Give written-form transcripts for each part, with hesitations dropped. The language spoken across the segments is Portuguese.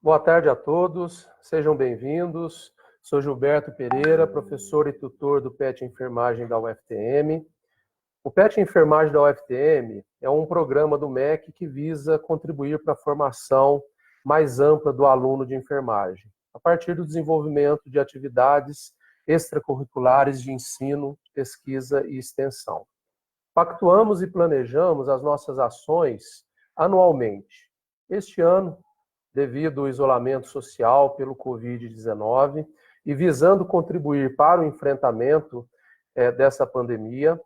Boa tarde a todos, sejam bem-vindos. Sou Gilberto Pereira, professor e tutor do PET Enfermagem da UFTM. O PET Enfermagem da UFTM é um programa do MEC que visa contribuir para a formação mais ampla do aluno de enfermagem, a partir do desenvolvimento de atividades extracurriculares de ensino, pesquisa e extensão. Pactuamos e planejamos as nossas ações anualmente. Este ano, devido ao isolamento social pelo Covid-19 e visando contribuir para o enfrentamento dessa pandemia,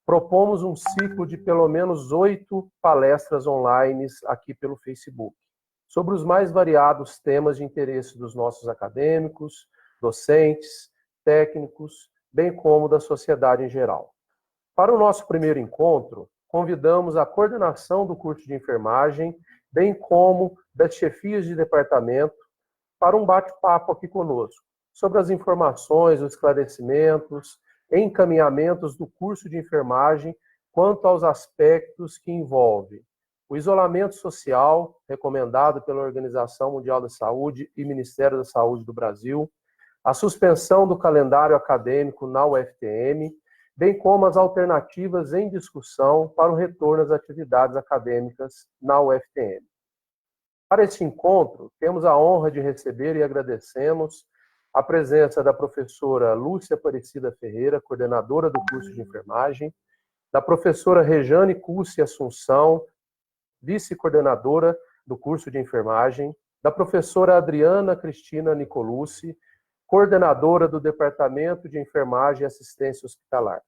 propomos um ciclo de pelo menos 8 palestras online aqui pelo Facebook, sobre os mais variados temas de interesse dos nossos acadêmicos, docentes, técnicos, bem como da sociedade em geral. Para o nosso primeiro encontro, convidamos a coordenação do curso de enfermagem, bem como das chefias de departamento, para um bate-papo aqui conosco, sobre as informações, os esclarecimentos, encaminhamentos do curso de enfermagem quanto aos aspectos que envolvem o isolamento social, recomendado pela Organização Mundial da Saúde e Ministério da Saúde do Brasil, a suspensão do calendário acadêmico na UFTM, bem como as alternativas em discussão para o retorno às atividades acadêmicas na UFTM. Para este encontro, temos a honra de receber e agradecemos a presença da professora Lúcia Aparecida Ferreira, coordenadora do curso de enfermagem, da professora Rejane Cussi Assunção, vice-coordenadora do curso de enfermagem, da professora Adriana Cristina Nicolucci, coordenadora do Departamento de Enfermagem e Assistência Hospitalar.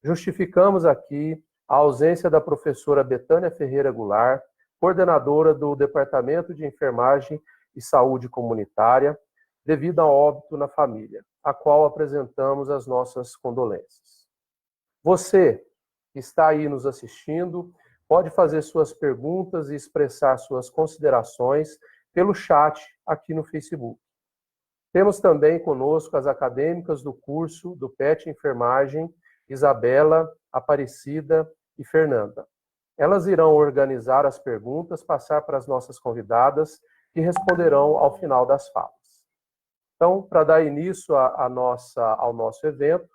Justificamos aqui a ausência da professora Betânia Ferreira Goulart, coordenadora do Departamento de Enfermagem e Saúde Comunitária, devido a óbito na família, a qual apresentamos as nossas condolências. Você que está aí nos assistindo, pode fazer suas perguntas e expressar suas considerações pelo chat aqui no Facebook. Temos também conosco as acadêmicas do curso do PET Enfermagem, Isabela, Aparecida e Fernanda. Elas irão organizar as perguntas, passar para as nossas convidadas, que responderão ao final das falas. Então, para dar início ao nosso evento,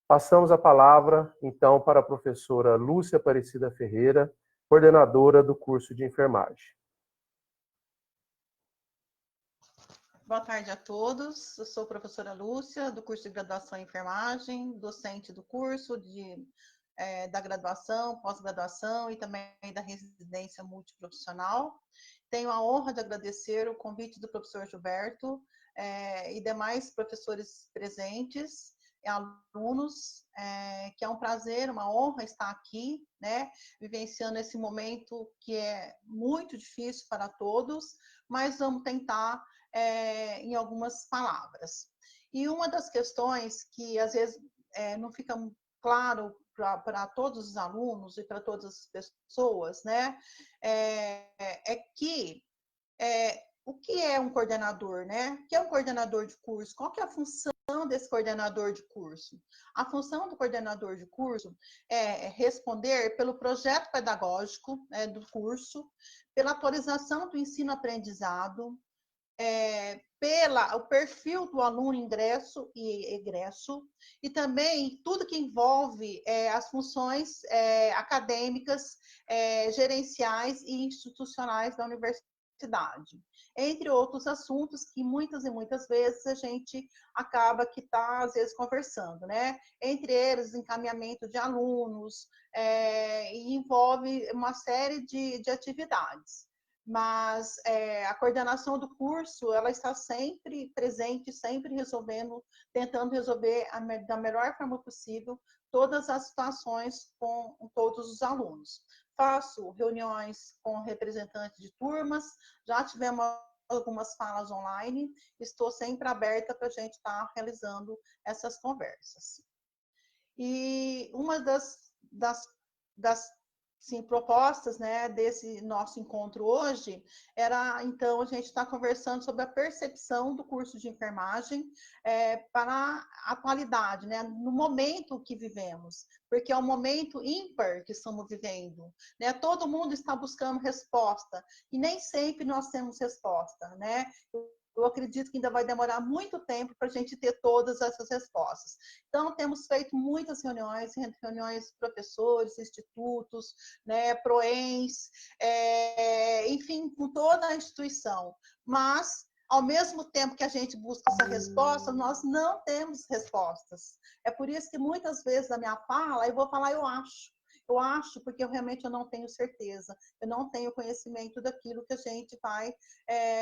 passamos a palavra, então, para a professora Lúcia Aparecida Ferreira, coordenadora do curso de enfermagem. Boa tarde a todos, eu sou a professora Lúcia, do curso de graduação em enfermagem, docente do curso da graduação, pós-graduação e também da residência multiprofissional. Tenho a honra de agradecer o convite do professor Gilberto e demais professores presentes e alunos, que é um prazer, uma honra estar aqui, né, vivenciando esse momento que é muito difícil para todos, mas vamos tentar em algumas palavras. E uma das questões que às vezes não fica claro para todos os alunos e para todas as pessoas, né, o que é um coordenador, né? O que é um coordenador de curso? Qual que é a função desse coordenador de curso? A função do coordenador de curso é responder pelo projeto pedagógico do curso, pela atualização do ensino-aprendizado, pelo perfil do aluno ingresso e egresso, e também tudo que envolve as funções acadêmicas, gerenciais e institucionais da universidade, entre outros assuntos que muitas e muitas vezes a gente acaba que está, às vezes, conversando, né? Entre eles, encaminhamento de alunos, e envolve uma série de atividades. Mas a coordenação do curso, ela está sempre presente, sempre tentando resolver da melhor forma possível todas as situações com todos os alunos. Faço reuniões com representantes de turmas, já tivemos algumas falas online, estou sempre aberta para a gente estar realizando essas conversas. E uma das sim, propostas, né, desse nosso encontro hoje era, então, a gente está conversando sobre a percepção do curso de enfermagem para a atualidade, né, no momento que vivemos, porque é um momento ímpar que estamos vivendo, né, todo mundo está buscando resposta e nem sempre nós temos resposta, né. Eu acredito que ainda vai demorar muito tempo para a gente ter todas essas respostas. Então, temos feito muitas reuniões de professores, institutos, né, PROENs, enfim, com toda a instituição. Mas, ao mesmo tempo que a gente busca essa resposta, nós não temos respostas. É por isso que muitas vezes na minha fala, eu vou falar eu acho. Eu acho, porque eu não tenho certeza, eu não tenho conhecimento daquilo que a gente vai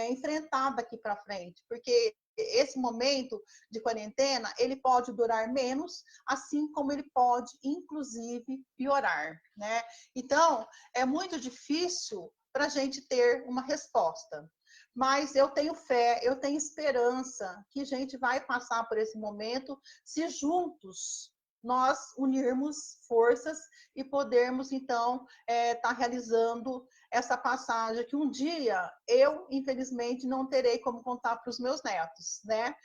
enfrentar daqui para frente, porque esse momento de quarentena, ele pode durar menos, assim como ele pode, inclusive, piorar, né? Então, é muito difícil para a gente ter uma resposta. Mas eu tenho fé, eu tenho esperança que a gente vai passar por esse momento se juntos nós unirmos forças e podermos, então, estar realizando essa passagem que um dia eu, infelizmente, não terei como contar para os meus netos, né?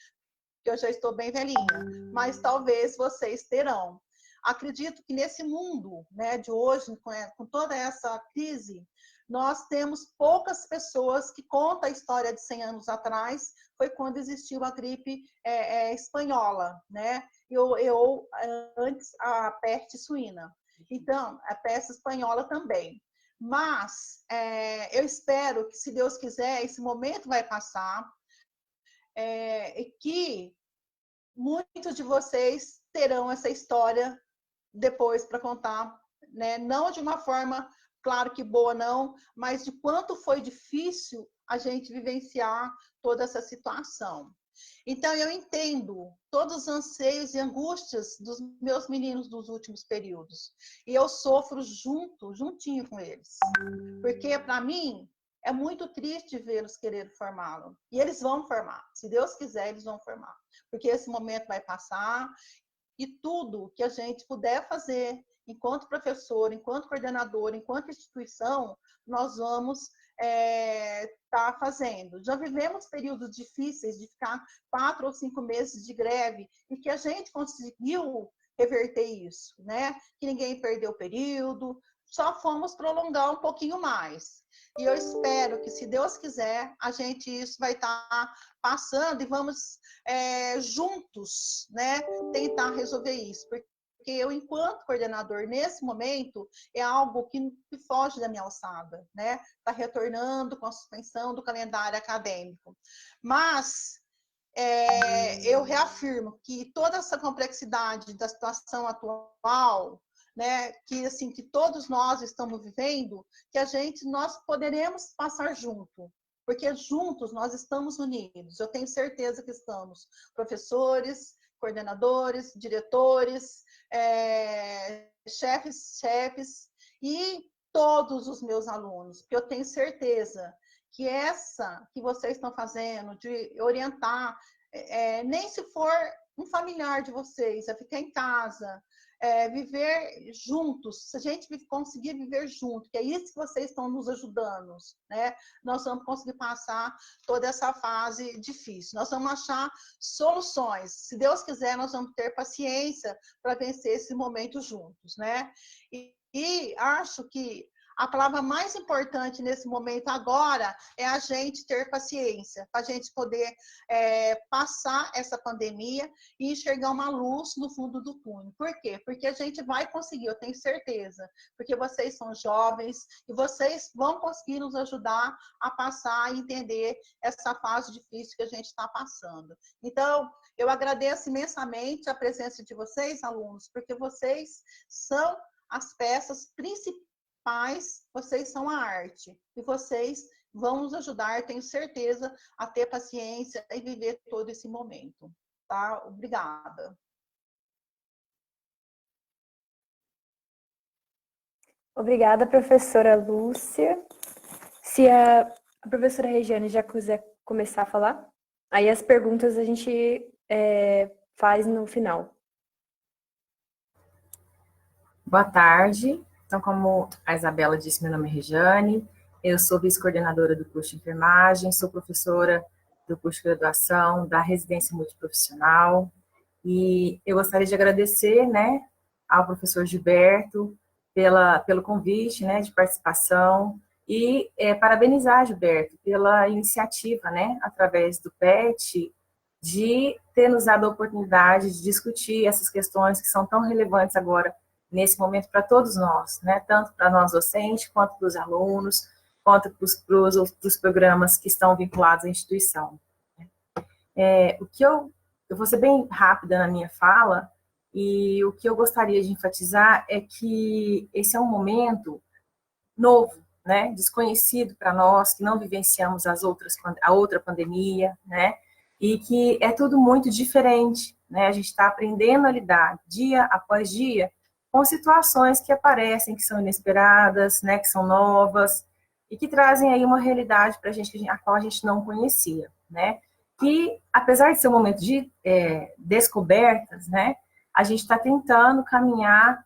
Que eu já estou bem velhinha, mas talvez vocês terão. Acredito que nesse mundo, né, de hoje, com toda essa crise, nós temos poucas pessoas que contam a história de 100 anos atrás, foi quando existiu a gripe espanhola, né? Eu antes a peste suína. Então, a peste espanhola também. Mas eu espero que, se Deus quiser, esse momento vai passar, que muitos de vocês terão essa história depois para contar, né? Não de uma forma, claro que boa não, mas de quanto foi difícil a gente vivenciar toda essa situação. Então, eu entendo todos os anseios e angústias dos meus meninos dos últimos períodos. E eu sofro juntinho com eles. Porque, para mim, é muito triste vê-los querer formá-lo. E eles vão formar. Se Deus quiser, eles vão formar. Porque esse momento vai passar e tudo que a gente puder fazer enquanto professor, enquanto coordenador, enquanto instituição, nós vamos tá fazendo. Já vivemos períodos difíceis de ficar 4 ou 5 meses de greve e que a gente conseguiu reverter isso, né? Que ninguém perdeu o período, só fomos prolongar um pouquinho mais. E eu espero que, se Deus quiser, a gente isso vai estar passando e vamos juntos, né, tentar resolver isso. Porque eu, enquanto coordenador, nesse momento, é algo que foge da minha alçada, né? Está retornando com a suspensão do calendário acadêmico. Mas eu reafirmo que toda essa complexidade da situação atual, né, que assim que todos nós estamos vivendo, que nós poderemos passar junto, porque juntos nós estamos unidos. Eu tenho certeza que estamos, professores, coordenadores, diretores, chefes e todos os meus alunos, porque eu tenho certeza que essa que vocês estão fazendo, de orientar, nem se for um familiar de vocês, ficar em casa, viver juntos, se a gente conseguir viver junto, que é isso que vocês estão nos ajudando, né? Nós vamos conseguir passar toda essa fase difícil. Nós vamos achar soluções. Se Deus quiser, nós vamos ter paciência para vencer esse momento juntos, né? E acho que a palavra mais importante nesse momento agora é a gente ter paciência, para a gente poder passar essa pandemia e enxergar uma luz no fundo do túnel. Por quê? Porque a gente vai conseguir, eu tenho certeza, porque vocês são jovens e vocês vão conseguir nos ajudar a passar e entender essa fase difícil que a gente está passando. Então, eu agradeço imensamente a presença de vocês, alunos, porque vocês são as peças principais, vocês são a arte. E vocês vão nos ajudar, tenho certeza, a ter paciência e viver todo esse momento. Tá? Obrigada. Obrigada, professora Lúcia. Se a professora Regiane já quiser começar a falar, aí as perguntas a gente faz no final. Boa tarde. Então, como a Isabela disse, meu nome é Rejane, eu sou vice-coordenadora do curso de enfermagem, sou professora do curso de graduação da residência multiprofissional, e eu gostaria de agradecer, né, ao professor Gilberto pelo convite, né, de participação, e parabenizar, Gilberto, pela iniciativa, né, através do PET, de ter nos dado a oportunidade de discutir essas questões que são tão relevantes agora, nesse momento, para todos nós, né, tanto para nós docentes, quanto para os alunos, quanto para os programas que estão vinculados à instituição. Eu vou ser bem rápida na minha fala, e o que eu gostaria de enfatizar é que esse é um momento novo, né, desconhecido para nós, que não vivenciamos a outra pandemia, né, e que é tudo muito diferente, né, a gente está aprendendo a lidar dia após dia com situações que aparecem, que são inesperadas, né, que são novas, e que trazem aí uma realidade para a gente, a qual a gente não conhecia, né, que apesar de ser um momento de descobertas, né, a gente está tentando caminhar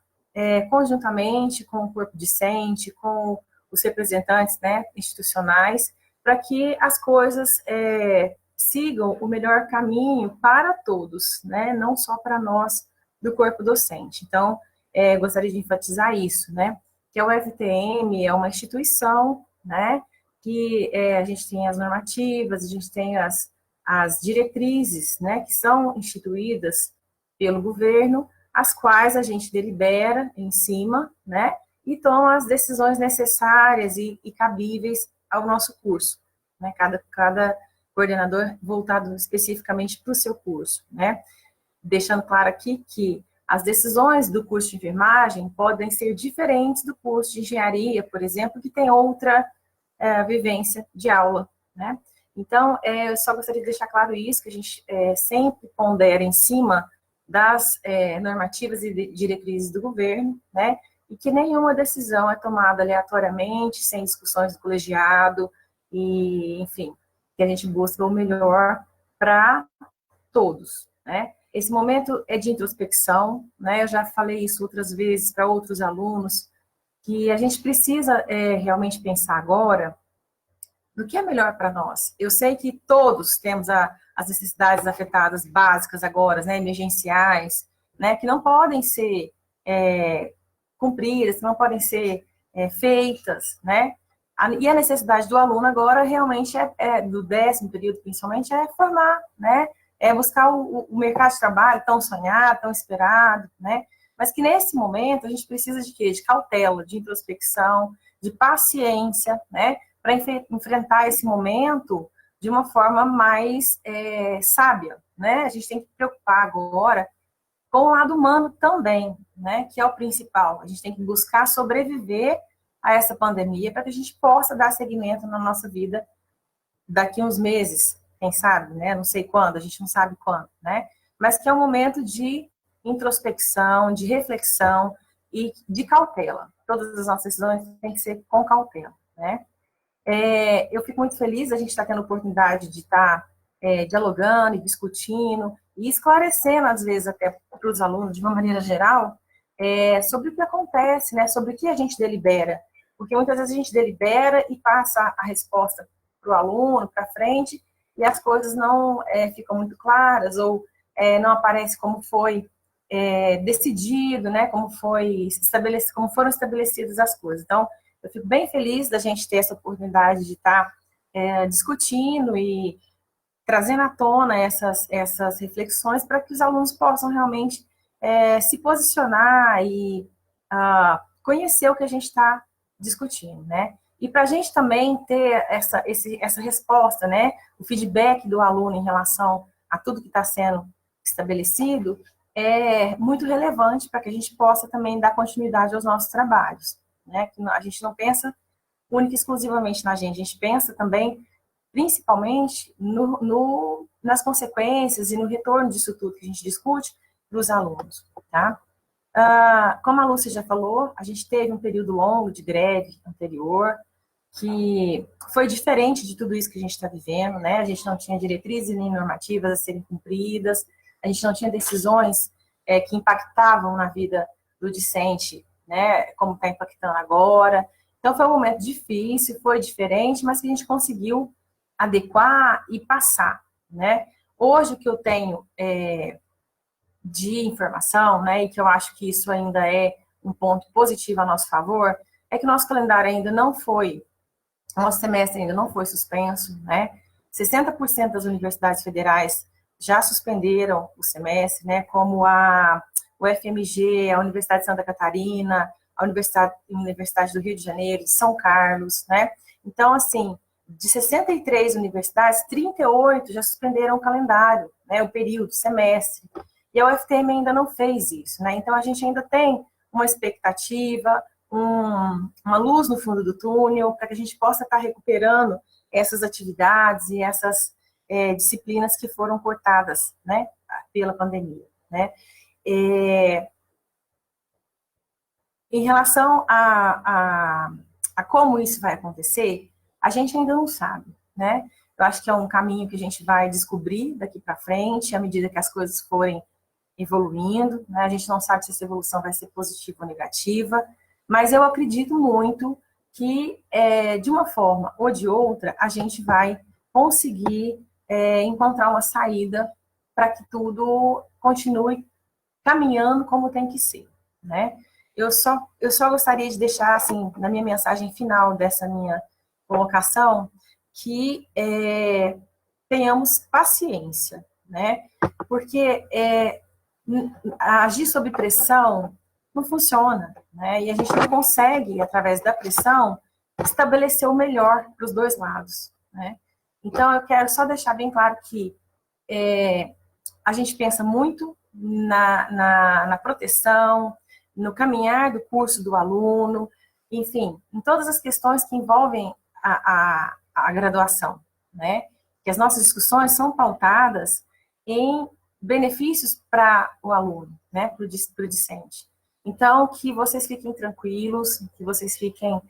conjuntamente com o corpo discente, com os representantes, né, institucionais, para que as coisas sigam o melhor caminho para todos, né, não só para nós do corpo docente. Então, gostaria de enfatizar isso, né, que a UFTM é uma instituição, né, que a gente tem as normativas, a gente tem as diretrizes, né, que são instituídas pelo governo, as quais a gente delibera em cima, né, e toma as decisões necessárias e cabíveis ao nosso curso, né, cada coordenador voltado especificamente para o seu curso, né, deixando claro aqui que as decisões do curso de enfermagem podem ser diferentes do curso de engenharia, por exemplo, que tem outra vivência de aula, né. Então, eu só gostaria de deixar claro isso, que a gente sempre pondera em cima das normativas e diretrizes do governo, né, e que nenhuma decisão é tomada aleatoriamente, sem discussões do colegiado, e, enfim, que a gente busca o melhor para todos, né. Esse momento é de introspecção, né, eu já falei isso outras vezes para outros alunos, que a gente precisa realmente pensar agora do que é melhor para nós. Eu sei que todos temos as necessidades afetadas básicas agora, né, emergenciais, né, que não podem ser cumpridas, que não podem ser feitas, né, e a necessidade do aluno agora realmente do 10º período, principalmente, é formar, né, buscar o mercado de trabalho tão sonhado, tão esperado, né, mas que nesse momento a gente precisa de quê? De cautela, de introspecção, de paciência, né, para enfrentar esse momento de uma forma mais sábia, né? A gente tem que preocupar agora com o lado humano também, né? Que é o principal. A gente tem que buscar sobreviver a essa pandemia para que a gente possa dar seguimento na nossa vida daqui a uns meses, quem sabe, né? Não sei quando, a gente não sabe quando, né? Mas que é um momento de introspecção, de reflexão e de cautela. Todas as nossas decisões têm que ser com cautela, né? Eu fico muito feliz, a gente está tendo a oportunidade de estar dialogando e discutindo e esclarecendo, às vezes, até para os alunos, de uma maneira geral, sobre o que acontece, né, sobre o que a gente delibera. Porque muitas vezes a gente delibera e passa a resposta para o aluno, para frente, e as coisas não ficam muito claras, ou não aparece como foi decidido, né, como foram estabelecidas as coisas. Então, eu fico bem feliz da gente ter essa oportunidade de estar discutindo e trazendo à tona essas reflexões para que os alunos possam realmente se posicionar e conhecer o que a gente está discutindo, né? E para a gente também ter essa resposta, né? O feedback do aluno em relação a tudo que está sendo estabelecido é muito relevante para que a gente possa também dar continuidade aos nossos trabalhos, né? A gente não pensa única e exclusivamente na gente, a gente pensa também, principalmente, nas consequências e no retorno disso tudo que a gente discute para os alunos, tá? Como a Lúcia já falou, a gente teve um período longo de greve anterior, que foi diferente de tudo isso que a gente está vivendo, né? A gente não tinha diretrizes nem normativas a serem cumpridas, a gente não tinha decisões que impactavam na vida do discente né, como está impactando agora. Então, foi um momento difícil, foi diferente, mas que a gente conseguiu adequar e passar, né? Hoje, o que eu tenho de informação, né, e que eu acho que isso ainda é um ponto positivo a nosso favor, é que o nosso calendário ainda não foi, o nosso semestre ainda não foi suspenso, né? 60% das universidades federais já suspenderam o semestre, né? Como a UFMG, a Universidade de Santa Catarina, a Universidade do Rio de Janeiro, de São Carlos, né? Então, assim, de 63 universidades, 38 já suspenderam o calendário, né? O período, o semestre. E a UFTM ainda não fez isso, né? Então, a gente ainda tem uma expectativa, uma luz no fundo do túnel, para que a gente possa estar recuperando essas atividades e essas disciplinas que foram cortadas, né, pela pandemia, né? Em relação a como isso vai acontecer, a gente ainda não sabe, né? Eu acho que é um caminho que a gente vai descobrir daqui para frente, à medida que as coisas forem evoluindo, né? A gente não sabe se essa evolução vai ser positiva ou negativa, mas eu acredito muito que, de uma forma ou de outra, a gente vai conseguir encontrar uma saída para que tudo continue caminhando como tem que ser, né? Eu só gostaria de deixar, assim, na minha mensagem final dessa minha colocação, que tenhamos paciência, né? Porque agir sob pressão não funciona, né? E a gente não consegue, através da pressão, estabelecer o melhor para os dois lados, né? Então, eu quero só deixar bem claro que a gente pensa muito na proteção, no caminhar do curso do aluno, enfim, em todas as questões que envolvem a graduação, né? Que as nossas discussões são pautadas em benefícios para o aluno, né? Para o discente. Então, que vocês fiquem tranquilos, que vocês fiquem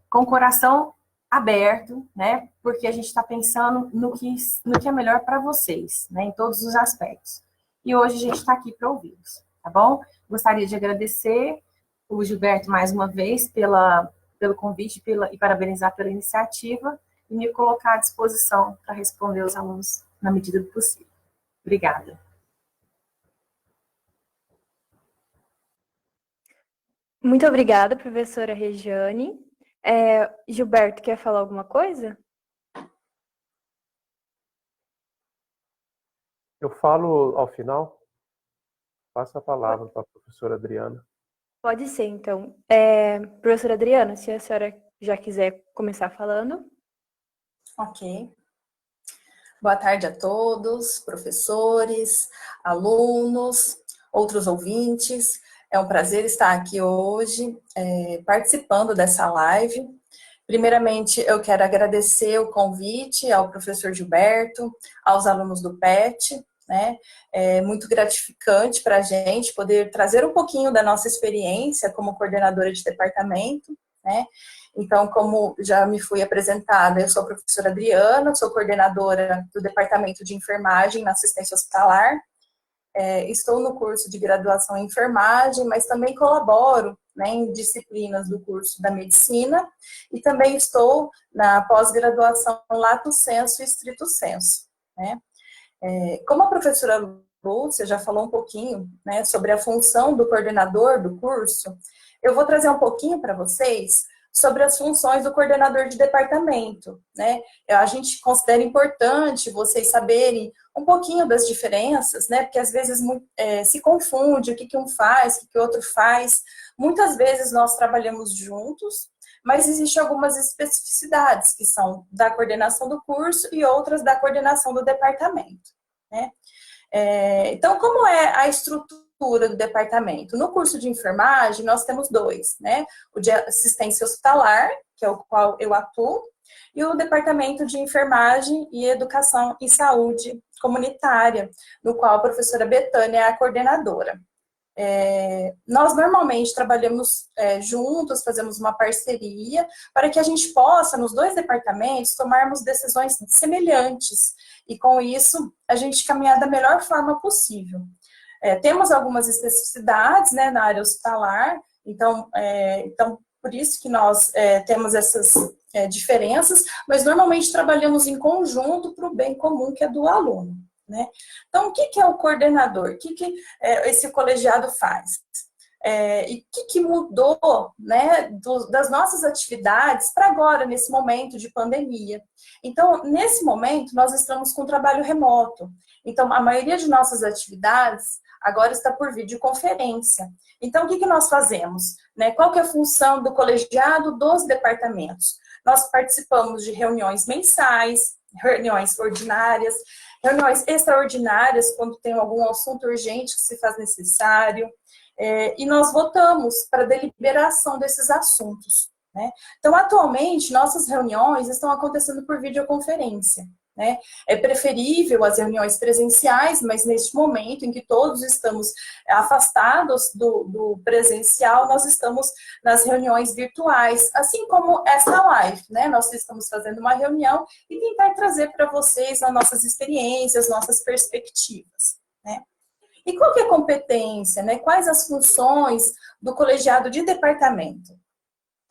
com o coração aberto, né? Porque a gente está pensando no que é melhor para vocês, né? Em todos os aspectos. E hoje a gente está aqui para ouvi-los, tá bom? Gostaria de agradecer o Gilberto mais uma vez pelo convite e parabenizar pela iniciativa e me colocar à disposição para responder os alunos na medida do possível. Obrigada. Muito obrigada, professora Regiane. Gilberto, quer falar alguma coisa? Eu falo ao final. Passo a palavra para a professora Adriana. Pode ser, então. Professora Adriana, se a senhora já quiser começar falando. Ok. Boa tarde a todos, professores, alunos, outros ouvintes. É um prazer estar aqui hoje, participando dessa live. Primeiramente, eu quero agradecer o convite ao professor Gilberto, aos alunos do PET, né? É muito gratificante para a gente poder trazer um pouquinho da nossa experiência como coordenadora de departamento, né? Então, como já me fui apresentada, eu sou a professora Adriana, sou coordenadora do Departamento de Enfermagem na Assistência Hospitalar. Estou no curso de graduação em enfermagem, mas também colaboro, né, em disciplinas do curso da medicina e também estou na pós-graduação Lato Sensu e Stricto Sensu, né? Como a professora Lúcia já falou um pouquinho, né, sobre a função do coordenador do curso, eu vou trazer um pouquinho para vocês sobre as funções do coordenador de departamento, né? A gente considera importante vocês saberem um pouquinho das diferenças, né? Porque às vezes se confunde o que um faz, o que o outro faz. Muitas vezes nós trabalhamos juntos, mas existem algumas especificidades que são da coordenação do curso e outras da coordenação do departamento, né? Então, como é a estrutura do departamento? No curso de enfermagem, nós temos dois, né? O de assistência hospitalar, que é o qual eu atuo, e o departamento de enfermagem e educação e saúde comunitária, no qual a professora Betânia é a coordenadora. Nós normalmente trabalhamos juntos, fazemos uma parceria para que a gente possa, nos dois departamentos, tomarmos decisões semelhantes e com isso a gente caminhar da melhor forma possível. Temos algumas especificidades, né, na área hospitalar, então por isso que nós temos essas diferenças, mas normalmente trabalhamos em conjunto para o bem comum que é do aluno, né? Então, o que é o coordenador? O que esse colegiado faz? E o que mudou, né, das nossas atividades para agora, nesse momento de pandemia? Então, nesse momento, nós estamos com trabalho remoto. Então, a maioria de nossas atividades agora está por videoconferência. Então, o que nós fazemos? Né? Qual que é a função do colegiado dos departamentos? Nós participamos de reuniões mensais, reuniões ordinárias, reuniões extraordinárias, quando tem algum assunto urgente que se faz necessário, e nós votamos para a deliberação desses assuntos, né? Então, atualmente, nossas reuniões estão acontecendo por videoconferência, né? É preferível as reuniões presenciais, mas neste momento em que todos estamos afastados do presencial, nós estamos nas reuniões virtuais, assim como essa live, né? Nós estamos fazendo uma reunião e tentar trazer para vocês as nossas experiências, nossas perspectivas, né? E qual que é a competência, né? Quais as funções do colegiado de departamento?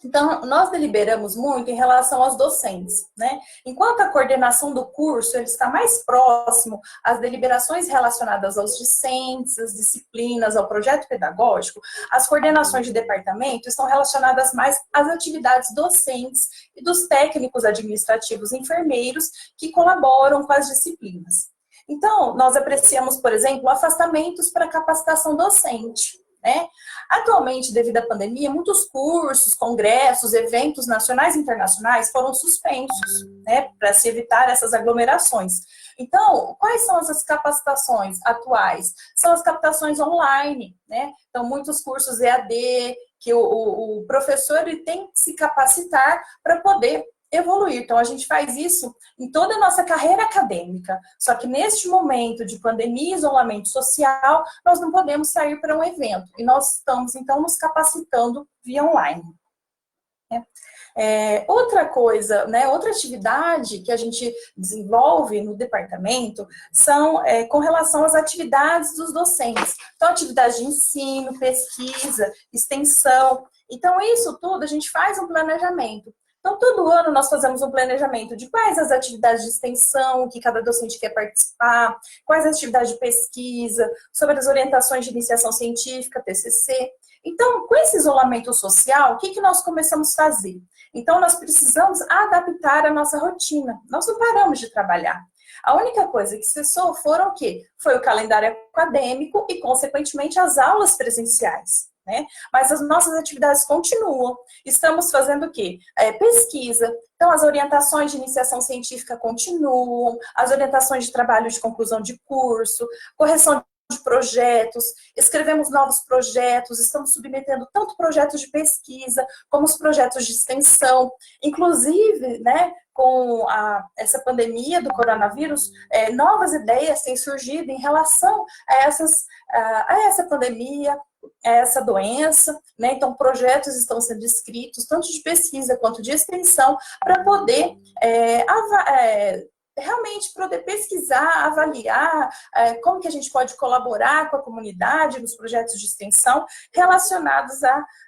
Então, nós deliberamos muito em relação aos docentes, né? Enquanto a coordenação do curso ele está mais próximo às deliberações relacionadas aos discentes, às disciplinas, ao projeto pedagógico, as coordenações de departamento estão relacionadas mais às atividades docentes e dos técnicos administrativos enfermeiros que colaboram com as disciplinas. Então, nós apreciamos, por exemplo, afastamentos para capacitação docente, né? Atualmente, devido à pandemia, muitos cursos, congressos, eventos nacionais e internacionais foram suspensos, né, para se evitar essas aglomerações. Então, quais são essas capacitações atuais? São as captações online, né? Então, muitos cursos EAD, que o professor ele tem que se capacitar para poder evoluir. Então, a gente faz isso em toda a nossa carreira acadêmica. Só que neste momento de pandemia e isolamento social, nós não podemos sair para um evento. E nós estamos, então, nos capacitando via online. Outra coisa, né, outra atividade que a gente desenvolve no departamento são com relação às atividades dos docentes. Então, atividades de ensino, pesquisa, extensão. Então, isso tudo a gente faz um planejamento. Então, todo ano nós fazemos um planejamento de quais as atividades de extensão que cada docente quer participar, quais as atividades de pesquisa, sobre as orientações de iniciação científica, TCC. Então, com esse isolamento social, o que nós começamos a fazer? Então, nós precisamos adaptar a nossa rotina. Nós não paramos de trabalhar. A única coisa que cessou foram o quê? Foi o calendário acadêmico e, consequentemente, as aulas presenciais. Né? Mas as nossas atividades continuam. Estamos fazendo o quê? Pesquisa. Então, as orientações de iniciação científica continuam, as orientações de trabalho de conclusão de curso, correção de projetos, escrevemos novos projetos, estamos submetendo tanto projetos de pesquisa como os projetos de extensão. Inclusive, né, com essa pandemia do coronavírus, novas ideias têm surgido em relação a essa pandemia, essa doença, né? Então projetos estão sendo escritos, tanto de pesquisa quanto de extensão, para poder realmente poder pesquisar, avaliar como que a gente pode colaborar com a comunidade nos projetos de extensão relacionados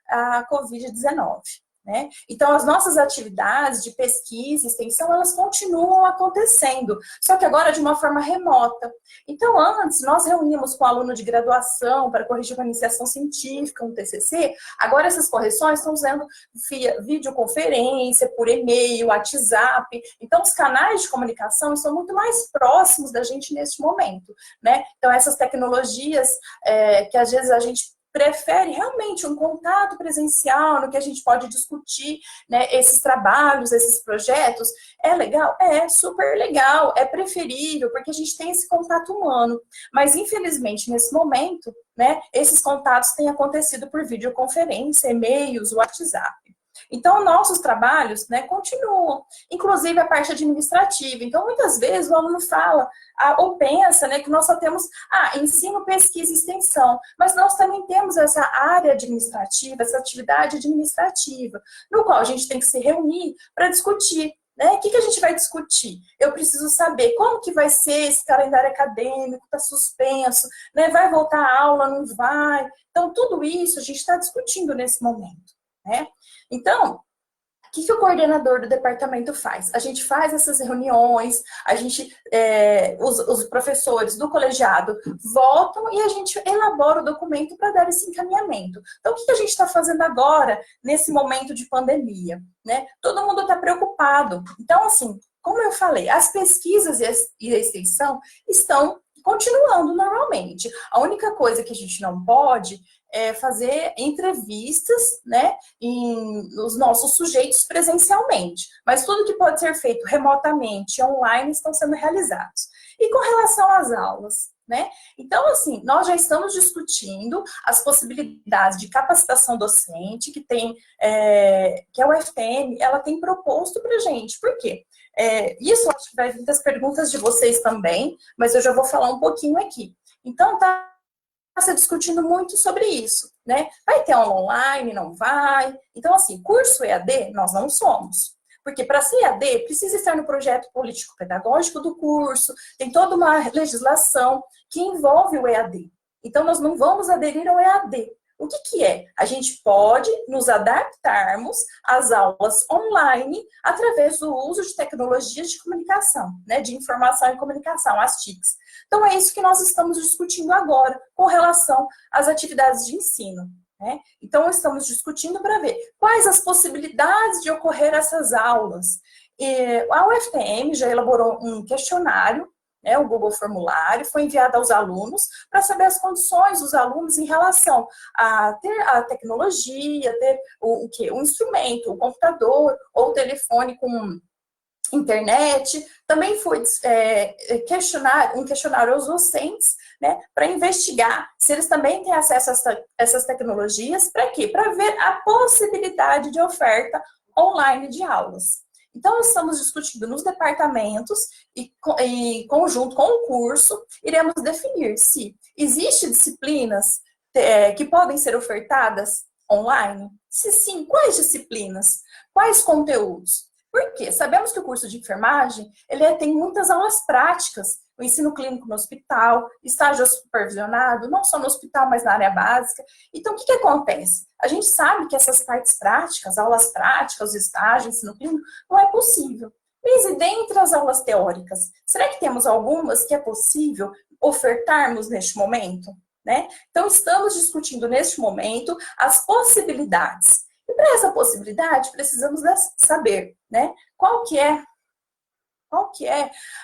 à Covid-19. Né? Então, as nossas atividades de pesquisa e extensão, elas continuam acontecendo, só que agora de uma forma remota. Então, antes, nós reuníamos com o aluno de graduação para corrigir uma iniciação científica, um TCC, agora essas correções estão sendo via videoconferência, por e-mail, WhatsApp. Então, os canais de comunicação estão muito mais próximos da gente neste momento. Né? Então, essas tecnologias que às vezes a gente prefere realmente um contato presencial no que a gente pode discutir, né, esses trabalhos, esses projetos. É legal? É super legal, é preferível, porque a gente tem esse contato humano. Mas, infelizmente, nesse momento, né, esses contatos têm acontecido por videoconferência, e-mails, WhatsApp. Então, nossos trabalhos, né, continuam, inclusive a parte administrativa. Então, muitas vezes o aluno fala ou pensa, né, que nós só temos ensino, pesquisa e extensão, mas nós também temos essa área administrativa, essa atividade administrativa, no qual a gente tem que se reunir para discutir né? O que a gente vai discutir? Eu preciso saber como que vai ser esse calendário acadêmico, está suspenso, né? Vai voltar a aula, não vai? Então, tudo isso a gente está discutindo nesse momento, né? Então, o que o coordenador do departamento faz? A gente faz essas reuniões, a gente, os professores do colegiado votam e a gente elabora o documento para dar esse encaminhamento. Então, o que a gente está fazendo agora, nesse momento de pandemia? Né? Todo mundo está preocupado. Então, assim, como eu falei, as pesquisas e a extensão estão continuando normalmente. A única coisa que a gente não pode é fazer entrevistas, né, nos nossos sujeitos presencialmente. Mas tudo que pode ser feito remotamente, online, estão sendo realizados. E com relação às aulas, né? Então, assim, nós já estamos discutindo as possibilidades de capacitação docente que a UFTM, ela tem proposto para a gente. Por quê? Isso acho que vai vir das perguntas de vocês também, mas eu já vou falar um pouquinho aqui. Então, está se discutindo muito sobre isso, né? Vai ter aula online, não vai? Então, assim, curso EAD, nós não somos. Porque para ser EAD, precisa estar no projeto político-pedagógico do curso, tem toda uma legislação que envolve o EAD. Então, nós não vamos aderir ao EAD. O que é? A gente pode nos adaptarmos às aulas online através do uso de tecnologias de comunicação, né, de informação e comunicação, as TICs. Então, é isso que nós estamos discutindo agora com relação às atividades de ensino. Né? Então, estamos discutindo para ver quais as possibilidades de ocorrer essas aulas. A UFTM já elaborou um questionário, né, o Google Formulário, foi enviado aos alunos para saber as condições dos alunos em relação a ter a tecnologia, ter o instrumento, o computador ou o telefone com internet. Também foi um questionário aos docentes, né, para investigar se eles também têm acesso a essas tecnologias. Para quê? Para ver a possibilidade de oferta online de aulas. Então, nós estamos discutindo nos departamentos e conjunto com o curso, iremos definir se existem disciplinas que podem ser ofertadas online. Se sim, quais disciplinas? Quais conteúdos? Por quê? Sabemos que o curso de enfermagem, ele tem muitas aulas práticas, o ensino clínico no hospital, estágio supervisionado, não só no hospital, mas na área básica. Então, o que acontece? A gente sabe que essas partes práticas, aulas práticas, os estágios, ensino clínico, não é possível. Mas e dentre as aulas teóricas, será que temos algumas que é possível ofertarmos neste momento? Né? Então, estamos discutindo neste momento as possibilidades. E para essa possibilidade, precisamos saber, né, qual que é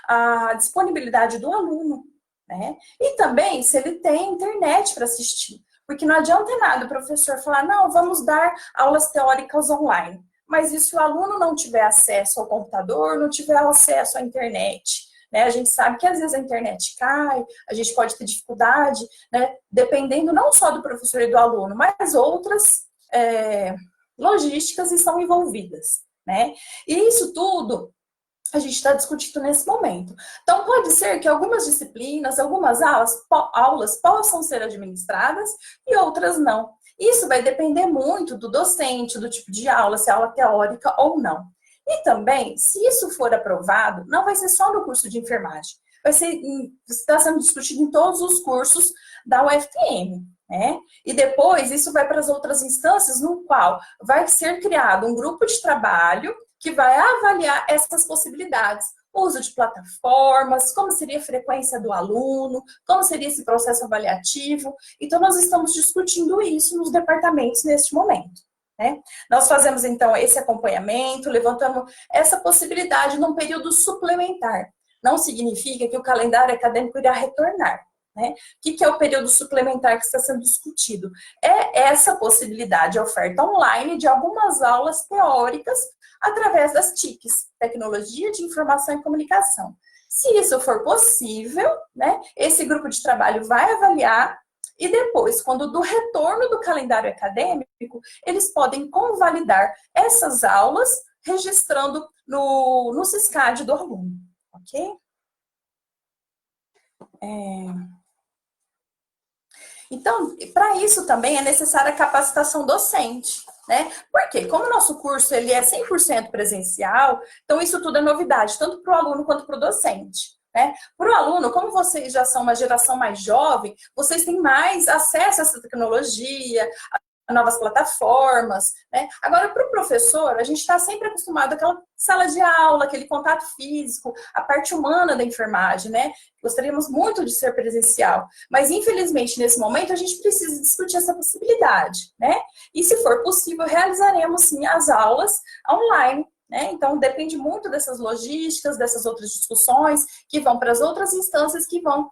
a disponibilidade do aluno, né? E também se ele tem internet para assistir. Porque não adianta nada o professor falar, não, vamos dar aulas teóricas online. Mas e se o aluno não tiver acesso ao computador, não tiver acesso à internet? Né? A gente sabe que às vezes a internet cai, a gente pode ter dificuldade, né? Dependendo não só do professor e do aluno, mas outras logísticas estão envolvidas, né? E isso tudo a gente está discutindo nesse momento. Então, pode ser que algumas disciplinas, algumas aulas possam ser administradas e outras não. Isso vai depender muito do docente, do tipo de aula, se é aula teórica ou não. E também, se isso for aprovado, não vai ser só no curso de enfermagem. Está sendo discutido em todos os cursos da UFTM. Né? E depois, isso vai para as outras instâncias, no qual vai ser criado um grupo de trabalho que vai avaliar essas possibilidades. O uso de plataformas, como seria a frequência do aluno, como seria esse processo avaliativo. Então, nós estamos discutindo isso nos departamentos neste momento. Né? Nós fazemos, então, esse acompanhamento, levantamos essa possibilidade num período suplementar. Não significa que o calendário acadêmico irá retornar. Né? O que é o período suplementar que está sendo discutido? É essa possibilidade de oferta online de algumas aulas teóricas através das TICs, Tecnologia de Informação e Comunicação. Se isso for possível, né, esse grupo de trabalho vai avaliar e depois, quando do retorno do calendário acadêmico, eles podem convalidar essas aulas registrando no SISCAD do aluno, ok? Então, para isso também é necessária a capacitação docente, né? Porque como o nosso curso ele é 100% presencial, então isso tudo é novidade, tanto para o aluno quanto para o docente. Né? Para o aluno, como vocês já são uma geração mais jovem, vocês têm mais acesso a essa tecnologia, novas plataformas, né? Agora, para o professor, a gente está sempre acostumado àquela sala de aula, aquele contato físico, a parte humana da enfermagem, né? Gostaríamos muito de ser presencial, mas infelizmente nesse momento a gente precisa discutir essa possibilidade, né? E se for possível, realizaremos sim as aulas online. Né? Então, depende muito dessas logísticas, dessas outras discussões, que vão para as outras instâncias, que vão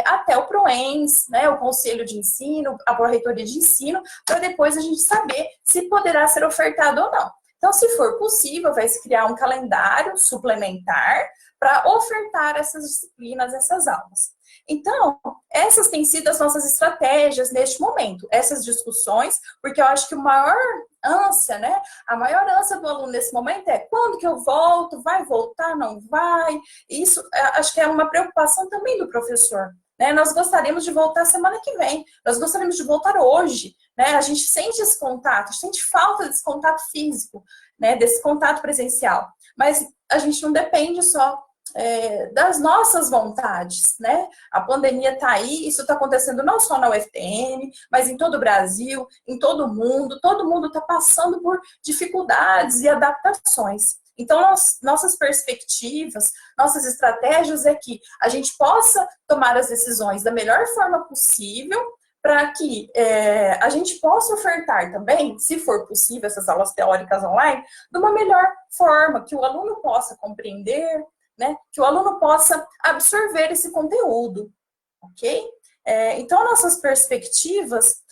até o PROENS, né? O Conselho de Ensino, a Pró-Reitoria de Ensino, para depois a gente saber se poderá ser ofertado ou não. Então, se for possível, vai se criar um calendário suplementar para ofertar essas disciplinas, essas aulas. Então, essas têm sido as nossas estratégias neste momento, essas discussões, porque eu acho que o maior ânsia, né? A maior ânsia do aluno nesse momento é quando que eu volto, vai voltar, não vai? Isso acho que é uma preocupação também do professor. Né? Nós gostaríamos de voltar semana que vem, nós gostaríamos de voltar hoje. Né? A gente sente esse contato, sente falta desse contato físico, né? Desse contato presencial. Mas a gente não depende só das nossas vontades, né? A pandemia está aí, isso está acontecendo não só na UFTM, mas em todo o Brasil, em todo mundo está passando por dificuldades e adaptações. Então, nossas perspectivas, nossas estratégias é que a gente possa tomar as decisões da melhor forma possível, para que a gente possa ofertar também, se for possível, essas aulas teóricas online, de uma melhor forma, que o aluno possa compreender, né? Que o aluno possa absorver esse conteúdo, ok? Então, nossas perspectivas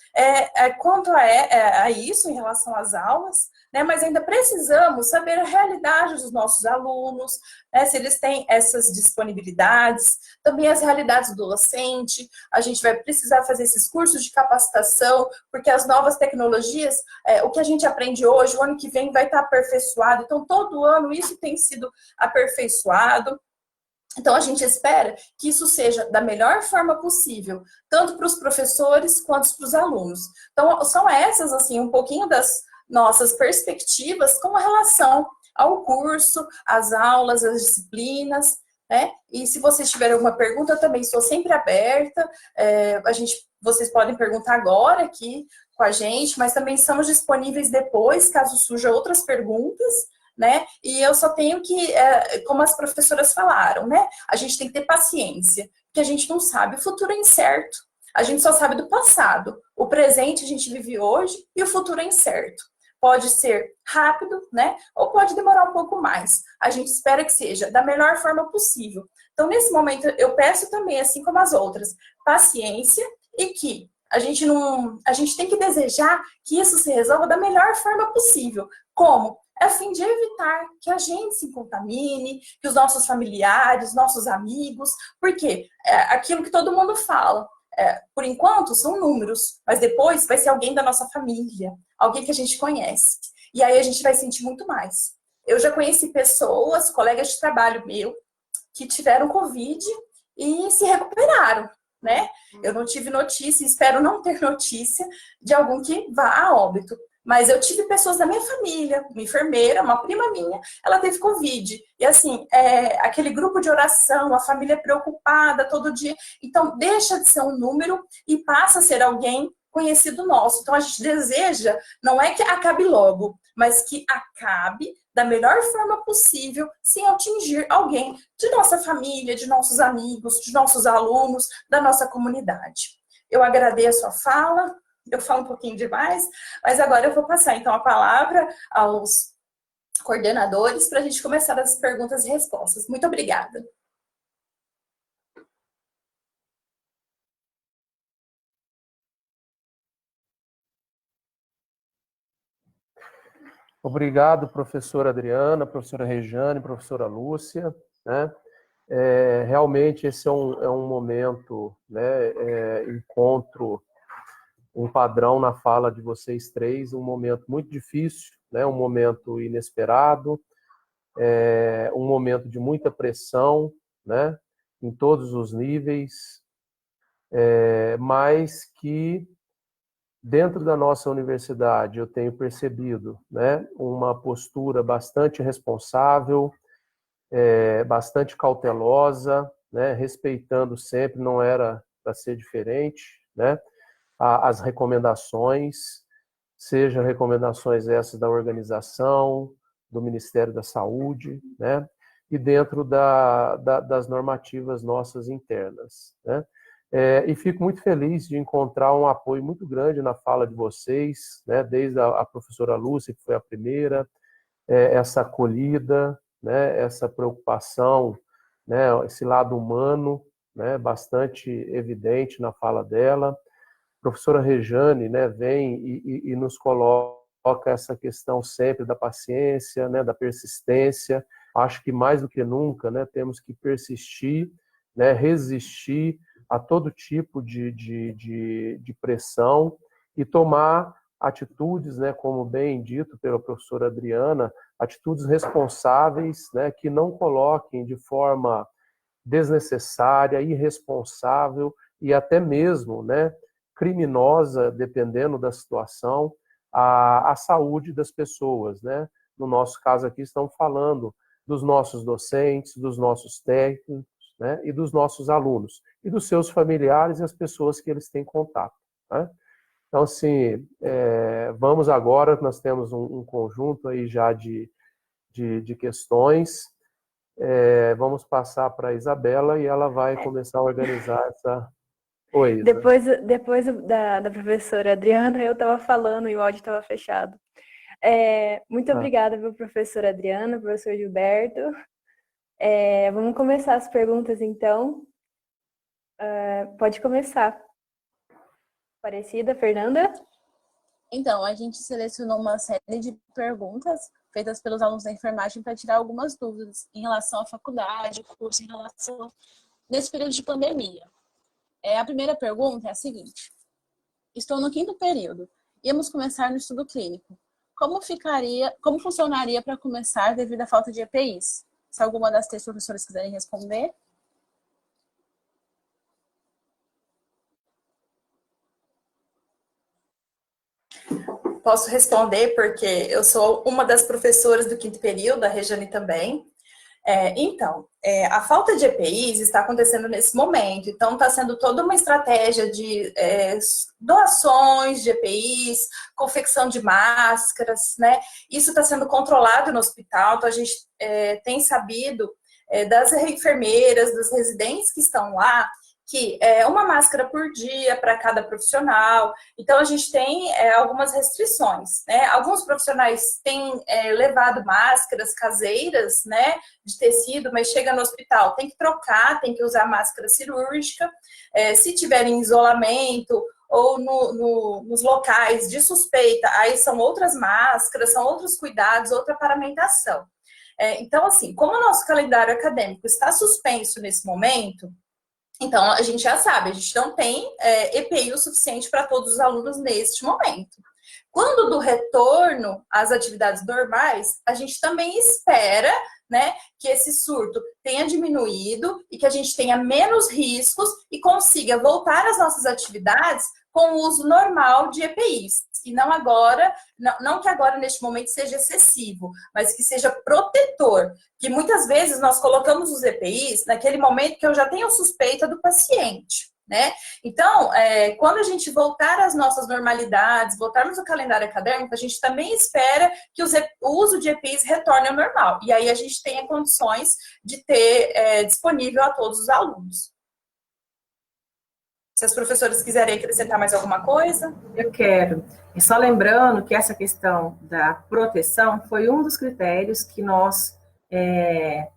quanto a isso em relação às aulas, né? Mas ainda precisamos saber a realidade dos nossos alunos, né? Se eles têm essas disponibilidades, também as realidades do docente. A gente vai precisar fazer esses cursos de capacitação, porque as novas tecnologias, o que a gente aprende hoje, o ano que vem vai estar aperfeiçoado. Então, todo ano isso tem sido aperfeiçoado. Então, a gente espera que isso seja da melhor forma possível, tanto para os professores quanto para os alunos. Então, são essas, assim, um pouquinho das nossas perspectivas com relação ao curso, às aulas, às disciplinas, né? E se vocês tiverem alguma pergunta, eu também estou sempre aberta. Vocês podem perguntar agora aqui com a gente, mas também estamos disponíveis depois, caso surjam outras perguntas. Né? E eu só tenho que, como as professoras falaram, né? A gente tem que ter paciência, porque a gente não sabe, o futuro é incerto. A gente só sabe do passado. O presente a gente vive hoje e o futuro é incerto. Pode ser rápido, né? Ou pode demorar um pouco mais. A gente espera que seja da melhor forma possível. Então, nesse momento, eu peço também, assim como as outras, paciência e que a gente tem que desejar que isso se resolva da melhor forma possível. Como? A fim de evitar que a gente se contamine, que os nossos familiares, nossos amigos, porque aquilo que todo mundo fala, por enquanto são números, mas depois vai ser alguém da nossa família, alguém que a gente conhece. E aí a gente vai sentir muito mais. Eu já conheci pessoas, colegas de trabalho meu, que tiveram Covid e se recuperaram, né? Eu não tive notícia, espero não ter notícia de algum que vá a óbito. Mas eu tive pessoas da minha família, uma enfermeira, uma prima minha, ela teve Covid. E assim, aquele grupo de oração, a família preocupada todo dia. Então, deixa de ser um número e passa a ser alguém conhecido nosso. Então, a gente deseja, não é que acabe logo, mas que acabe da melhor forma possível, sem atingir alguém de nossa família, de nossos amigos, de nossos alunos, da nossa comunidade. Eu agradeço a fala. Eu falo um pouquinho demais, mas agora eu vou passar então a palavra aos coordenadores para a gente começar as perguntas e respostas. Muito obrigada. Obrigado, professora Adriana, professora Rejane, professora Lúcia, né? Realmente esse é um momento, né, encontro um padrão na fala de vocês três, um momento muito difícil, né? Um momento inesperado, um momento de muita pressão, né? Em todos os níveis, mas que dentro da nossa universidade eu tenho percebido, né, uma postura bastante responsável, bastante cautelosa, né, respeitando sempre, não era para ser diferente, né, as recomendações, sejam recomendações essas da organização, do Ministério da Saúde, né, e dentro das normativas nossas internas, né. E fico muito feliz de encontrar um apoio muito grande na fala de vocês, né, desde a professora Lúcia, que foi a primeira, essa acolhida, né, essa preocupação, né, esse lado humano, né, bastante evidente na fala dela. A professora Rejane, né, vem e nos coloca essa questão sempre da paciência, né, da persistência. Acho que mais do que nunca, né, temos que persistir, né, resistir a todo tipo de pressão e tomar atitudes, né, como bem dito pela professora Adriana, atitudes responsáveis, né, que não coloquem de forma desnecessária, irresponsável e até mesmo, né, criminosa, dependendo da situação, a saúde das pessoas, né? No nosso caso aqui, estamos falando dos nossos docentes, dos nossos técnicos, né? E dos nossos alunos, e dos seus familiares e as pessoas que eles têm contato, né? Então, assim, vamos agora, nós temos um conjunto aí já de questões, vamos passar para a Isabela e ela vai começar a organizar essa... Oi, Isa. Depois da professora Adriana, eu estava falando e o áudio estava fechado. Muito obrigada, viu, professora Adriana, professor Gilberto. Vamos começar as perguntas, então. Pode começar. Aparecida, Fernanda? Então, a gente selecionou uma série de perguntas feitas pelos alunos da enfermagem para tirar algumas dúvidas em relação à faculdade, curso, em relação nesse período de pandemia. A primeira pergunta é a seguinte: estou no 5º período, íamos começar no estudo clínico. Como funcionaria para começar devido à falta de EPIs? Se alguma das 3 professoras quiserem responder. Posso responder porque eu sou uma das professoras do 5º período, a Rejane também. Então, a falta de EPIs está acontecendo nesse momento, então está sendo toda uma estratégia de doações de EPIs, confecção de máscaras, né? Isso está sendo controlado no hospital, então a gente tem sabido das enfermeiras, dos residentes que estão lá, que é uma máscara por dia para cada profissional. Então, a gente tem algumas restrições, né? Alguns profissionais têm levado máscaras caseiras, né, de tecido, mas chega no hospital, tem que trocar, tem que usar máscara cirúrgica. Se tiver em isolamento ou nos locais de suspeita, aí são outras máscaras, são outros cuidados, outra paramentação. Então, assim, como o nosso calendário acadêmico está suspenso nesse momento, então, a gente já sabe, a gente não tem EPI o suficiente para todos os alunos neste momento. Quando do retorno às atividades normais, a gente também espera, né, que esse surto tenha diminuído e que a gente tenha menos riscos e consiga voltar às nossas atividades com o uso normal de EPIs. E não agora, não que agora neste momento seja excessivo, mas que seja protetor. Que muitas vezes nós colocamos os EPIs naquele momento que eu já tenho suspeita do paciente, né? Então, quando a gente voltar às nossas normalidades, voltarmos ao calendário acadêmico, a gente também espera que o uso de EPIs retorne ao normal. E aí a gente tenha condições de ter disponível a todos os alunos. Se as professoras quiserem acrescentar mais alguma coisa. Eu quero. E só lembrando que essa questão da proteção foi um dos critérios que nós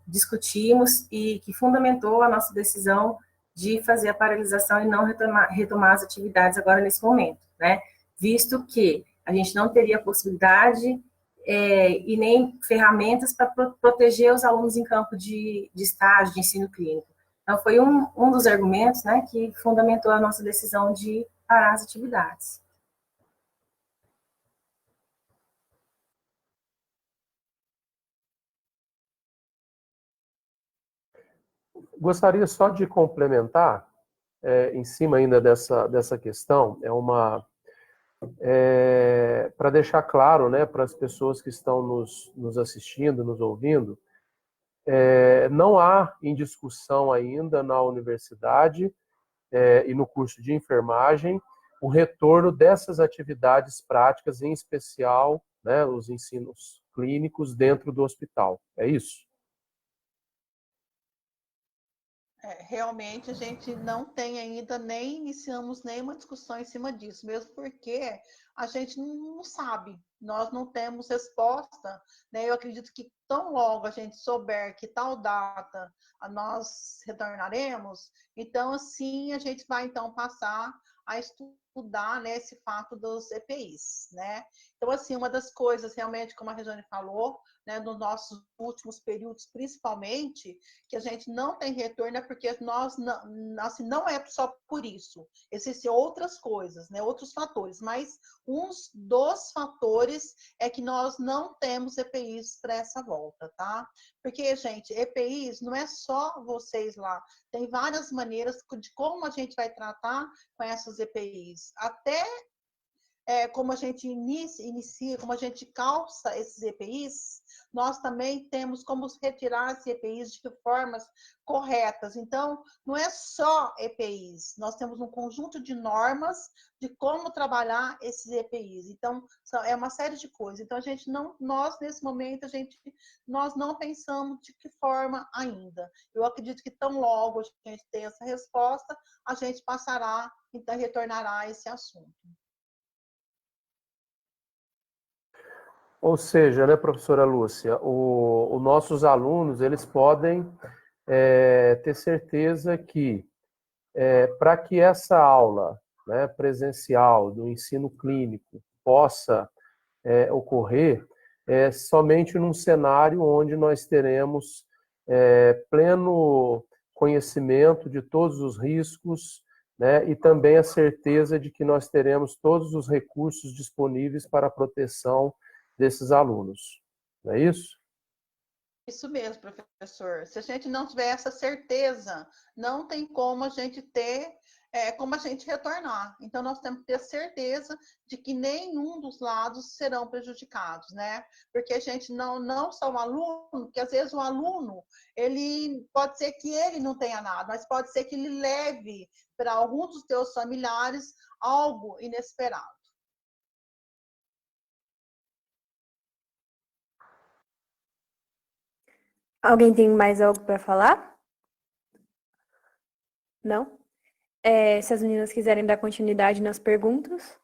discutimos e que fundamentou a nossa decisão de fazer a paralisação e não retomar as atividades agora nesse momento, né? Visto que a gente não teria possibilidade e nem ferramentas para proteger os alunos em campo de estágio, de ensino clínico. Então, foi um dos argumentos, né, que fundamentou a nossa decisão de parar as atividades. Gostaria só de complementar, em cima ainda dessa questão, para deixar claro, né, para as pessoas que estão nos assistindo, nos ouvindo, não há em discussão ainda na universidade e no curso de enfermagem o retorno dessas atividades práticas, em especial, né, os ensinos clínicos dentro do hospital. É isso? Realmente a gente não tem ainda, nem iniciamos nenhuma discussão em cima disso, mesmo porque a gente não sabe, nós não temos resposta, né? Eu acredito que tão logo a gente souber que tal data nós retornaremos, então assim a gente vai então passar a estudar, né, esse fato dos EPIs, né? Então assim, uma das coisas realmente, como a Regiane falou, né, nos nossos últimos períodos, principalmente, que a gente não tem retorno, é porque nós não, assim, não é só por isso. Existem outras coisas, né, outros fatores, mas um dos fatores é que nós não temos EPIs para essa volta, tá? Porque, gente, EPIs não é só vocês lá, tem várias maneiras de como a gente vai tratar com essas EPIs. Até como a gente inicia, como a gente calça esses EPIs, nós também temos como retirar esses EPIs de formas corretas. Então, não é só EPIs, nós temos um conjunto de normas de como trabalhar esses EPIs. Então, é uma série de coisas. Então, nós nesse momento, nós não pensamos de que forma ainda. Eu acredito que tão logo a gente tem essa resposta, a gente passará, então retornará a esse assunto. Ou seja, né, professora Lúcia, os nossos alunos, eles podem ter certeza que, para que essa aula, né, presencial do ensino clínico possa ocorrer, somente num cenário onde nós teremos pleno conhecimento de todos os riscos, né, e também a certeza de que nós teremos todos os recursos disponíveis para a proteção desses alunos. Não é isso? Isso mesmo, professor. Se a gente não tiver essa certeza, não tem como a gente como a gente retornar. Então, nós temos que ter certeza de que nenhum dos lados serão prejudicados, né? Porque a gente não só o aluno, porque às vezes o aluno, ele pode ser que ele não tenha nada, mas pode ser que ele leve para alguns dos seus familiares algo inesperado. Alguém tem mais algo para falar? Não? Se as meninas quiserem dar continuidade nas perguntas.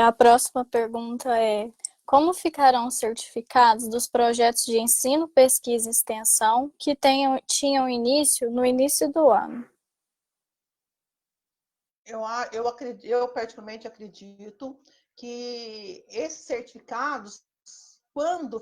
A próxima pergunta é: como ficarão os certificados dos projetos de ensino, pesquisa e extensão que tinham início no início do ano? Eu particularmente acredito que esses certificados, quando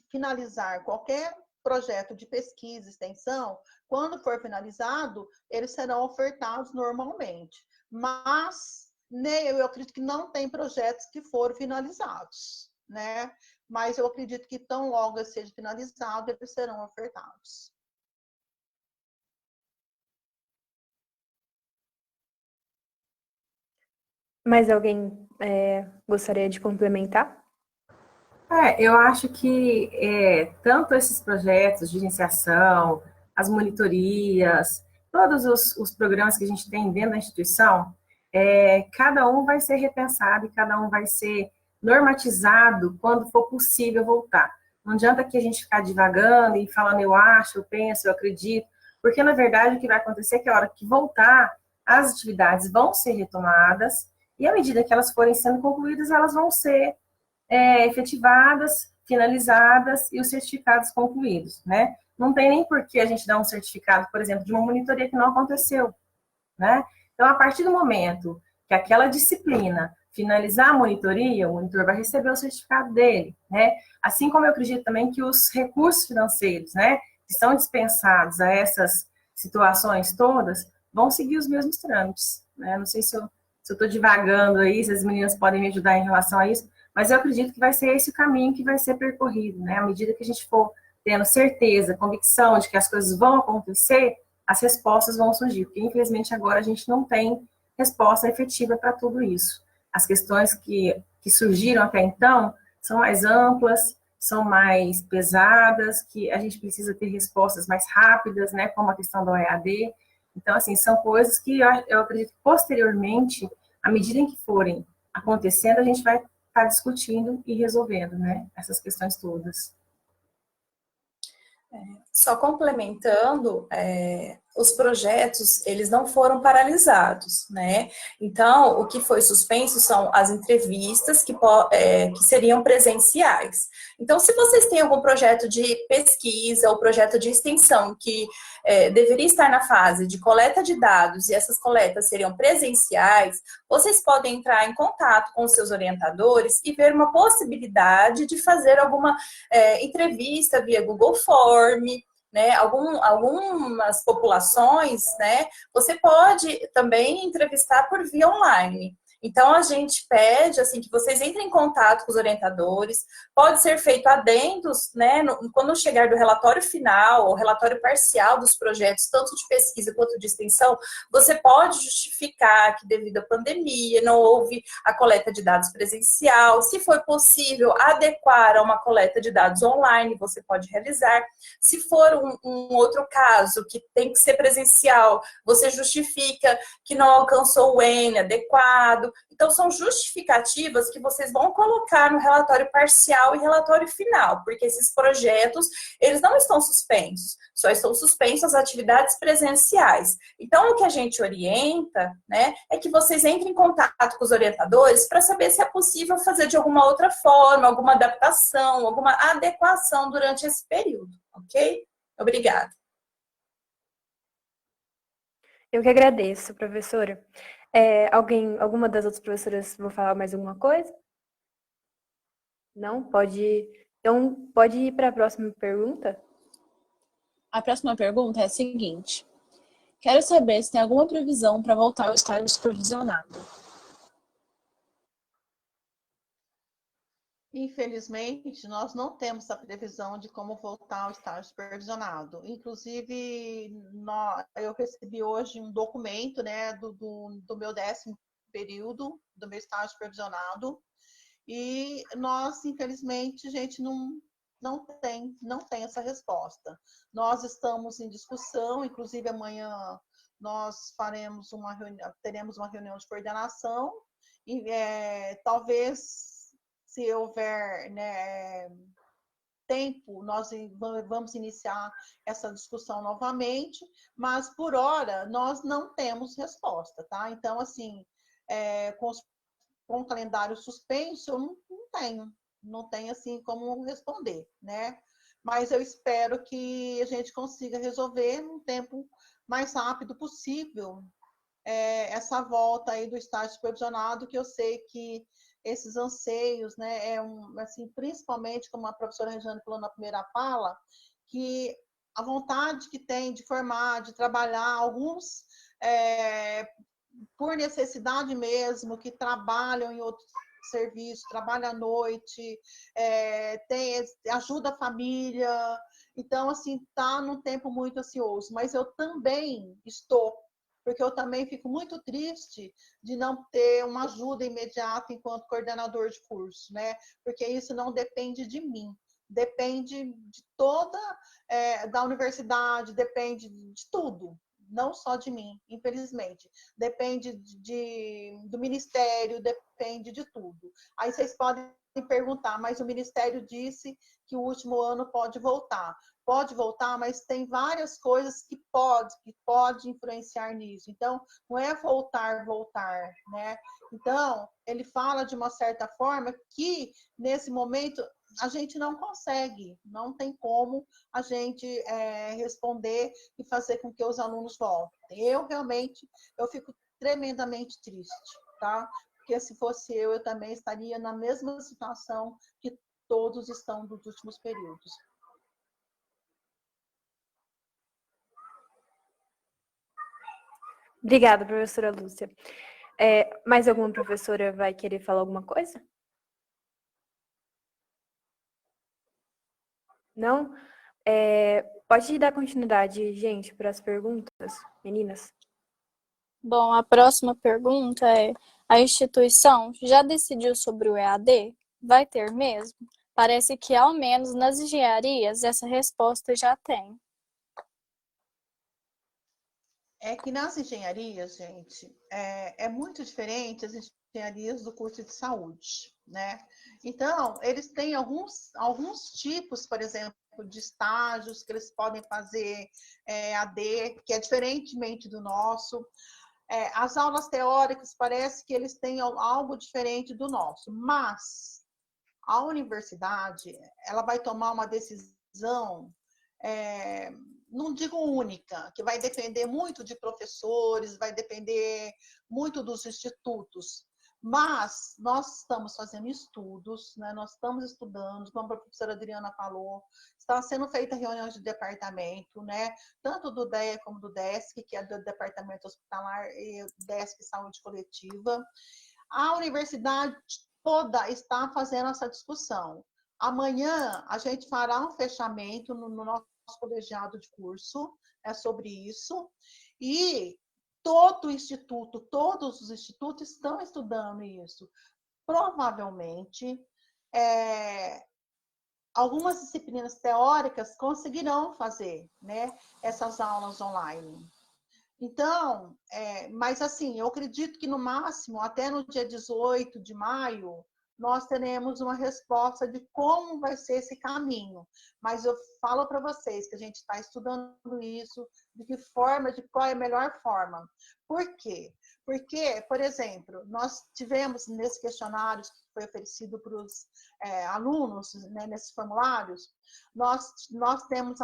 finalizar qualquer projeto de pesquisa, extensão, quando for finalizado, eles serão ofertados normalmente. Mas eu acredito que não tem projetos que foram finalizados, né? Mas eu acredito que tão logo seja finalizado, eles serão ofertados. Mais alguém gostaria de complementar? Eu acho que tanto esses projetos de iniciação, as monitorias, todos os programas que a gente tem dentro da instituição, cada um vai ser repensado e cada um vai ser normatizado quando for possível voltar. Não adianta que a gente ficar divagando e falando eu acho, eu penso, eu acredito, porque na verdade o que vai acontecer é que a hora que voltar, as atividades vão ser retomadas e à medida que elas forem sendo concluídas, elas vão ser efetivadas, finalizadas e os certificados concluídos, né? Não tem nem por que a gente dar um certificado, por exemplo, de uma monitoria que não aconteceu, né? Então, a partir do momento que aquela disciplina finalizar a monitoria, o monitor vai receber o certificado dele, né? Assim como eu acredito também que os recursos financeiros, né, que são dispensados a essas situações todas, vão seguir os mesmos trâmites, né? Não sei se eu estou divagando aí, se as meninas podem me ajudar em relação a isso, mas eu acredito que vai ser esse o caminho que vai ser percorrido, né? À medida que a gente for tendo certeza, convicção de que as coisas vão acontecer, as respostas vão surgir, porque infelizmente agora a gente não tem resposta efetiva para tudo isso. As questões que surgiram até então são mais amplas, são mais pesadas, que a gente precisa ter respostas mais rápidas, né, como a questão do EAD. Então, assim, são coisas que eu acredito que posteriormente, à medida em que forem acontecendo, a gente vai estar discutindo e resolvendo, né, essas questões todas. Só complementando, os projetos, eles não foram paralisados, né? Então, o que foi suspenso são as entrevistas que seriam presenciais. Então, se vocês têm algum projeto de pesquisa ou projeto de extensão que deveria estar na fase de coleta de dados e essas coletas seriam presenciais, vocês podem entrar em contato com os seus orientadores e ver uma possibilidade de fazer alguma entrevista via Google Form, né, algumas populações, né, você pode também entrevistar por via online. Então, a gente pede, assim, que vocês entrem em contato com os orientadores, pode ser feito adendos, né, quando chegar do relatório final ou relatório parcial dos projetos, tanto de pesquisa quanto de extensão, você pode justificar que devido à pandemia não houve a coleta de dados presencial, se for possível adequar a uma coleta de dados online, você pode realizar. Se for um outro caso que tem que ser presencial, você justifica que não alcançou o N adequado. Então, são justificativas que vocês vão colocar no relatório parcial e relatório final, porque esses projetos, eles não estão suspensos, só estão suspensas as atividades presenciais. Então, o que a gente orienta, né, é que vocês entrem em contato com os orientadores para saber se é possível fazer de alguma outra forma, alguma adaptação, alguma adequação durante esse período, ok? Obrigada. Eu que agradeço, professora. Alguma das outras professoras vou falar mais alguma coisa? Não? Então, pode ir para a próxima pergunta? A próxima pergunta é a seguinte. Quero saber se tem alguma previsão para voltar ao estágio supervisionado. Infelizmente, nós não temos a previsão de como voltar ao estágio supervisionado. Inclusive, eu recebi hoje um documento, né, do meu 10º período, do meu estágio supervisionado, e nós, infelizmente, a gente não tem essa resposta. Nós estamos em discussão, inclusive amanhã nós teremos uma reunião de coordenação, e talvez, se houver, né, tempo, nós vamos iniciar essa discussão novamente, mas por hora nós não temos resposta, tá? Então, assim, com o calendário suspenso, eu não tenho assim como responder, né? Mas eu espero que a gente consiga resolver num tempo mais rápido possível essa volta aí do estágio supervisionado, que eu sei que esses anseios, né, assim, principalmente, como a professora Regiane falou na primeira fala, que a vontade que tem de formar, de trabalhar, alguns por necessidade mesmo, que trabalham em outros serviços, trabalham à noite, ajuda a família. Então, assim, está num tempo muito ansioso. Mas eu também estou, porque eu também fico muito triste de não ter uma ajuda imediata enquanto coordenador de curso, né? Porque isso não depende de mim, depende de toda da universidade, depende de tudo, não só de mim, infelizmente. Depende do ministério, depende de tudo. Aí vocês podem perguntar, mas o ministério disse que o último ano pode voltar. Pode voltar, mas tem várias coisas que pode influenciar nisso. Então, não é voltar, né? Então, ele fala de uma certa forma que, nesse momento, a gente não consegue, não tem como a gente responder e fazer com que os alunos voltem. Eu fico tremendamente triste, tá? Porque se fosse eu também estaria na mesma situação que todos estão dos últimos períodos. Obrigada, professora Lúcia. Mais alguma professora vai querer falar alguma coisa? Não? Pode dar continuidade, gente, para as perguntas, meninas? Bom, a próxima pergunta é: a instituição já decidiu sobre o EAD? Vai ter mesmo? Parece que, ao menos nas engenharias, essa resposta já tem. É que nas engenharias, gente, é muito diferente as engenharias do curso de saúde, né? Então, eles têm alguns tipos, por exemplo, de estágios que eles podem fazer AD, que é diferentemente do nosso. As aulas teóricas parece que eles têm algo diferente do nosso, mas a universidade, ela vai tomar uma decisão, não digo única, que vai depender muito de professores, vai depender muito dos institutos, mas nós estamos fazendo estudos, né? Nós estamos estudando, como a professora Adriana falou, está sendo feita reuniões de departamento, né? Tanto do DEA como do DESC, que é do Departamento Hospitalar, e o DESC Saúde Coletiva. A universidade toda está fazendo essa discussão. Amanhã a gente fará um fechamento no nosso colegiado de curso sobre isso, e todos os institutos estão estudando isso. Provavelmente, algumas disciplinas teóricas conseguirão fazer, né, essas aulas online. Então, mas assim, eu acredito que no máximo, até no dia 18 de maio, nós teremos uma resposta de como vai ser esse caminho. Mas eu falo para vocês que a gente está estudando isso, de que forma, de qual é a melhor forma. Por quê? Porque, por exemplo, nós tivemos nesse questionário que foi oferecido para os alunos, né, nesses formulários, nós temos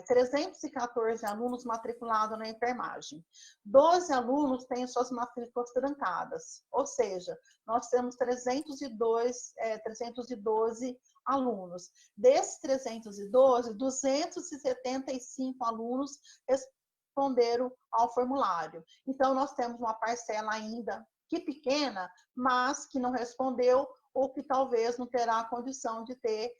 314 alunos matriculados na enfermagem. 12 alunos têm suas matrículas trancadas, ou seja, nós temos 312 alunos. Desses 312, 275 alunos responderam ao formulário. Então, nós temos uma parcela ainda que pequena, mas que não respondeu ou que talvez não terá a condição de ter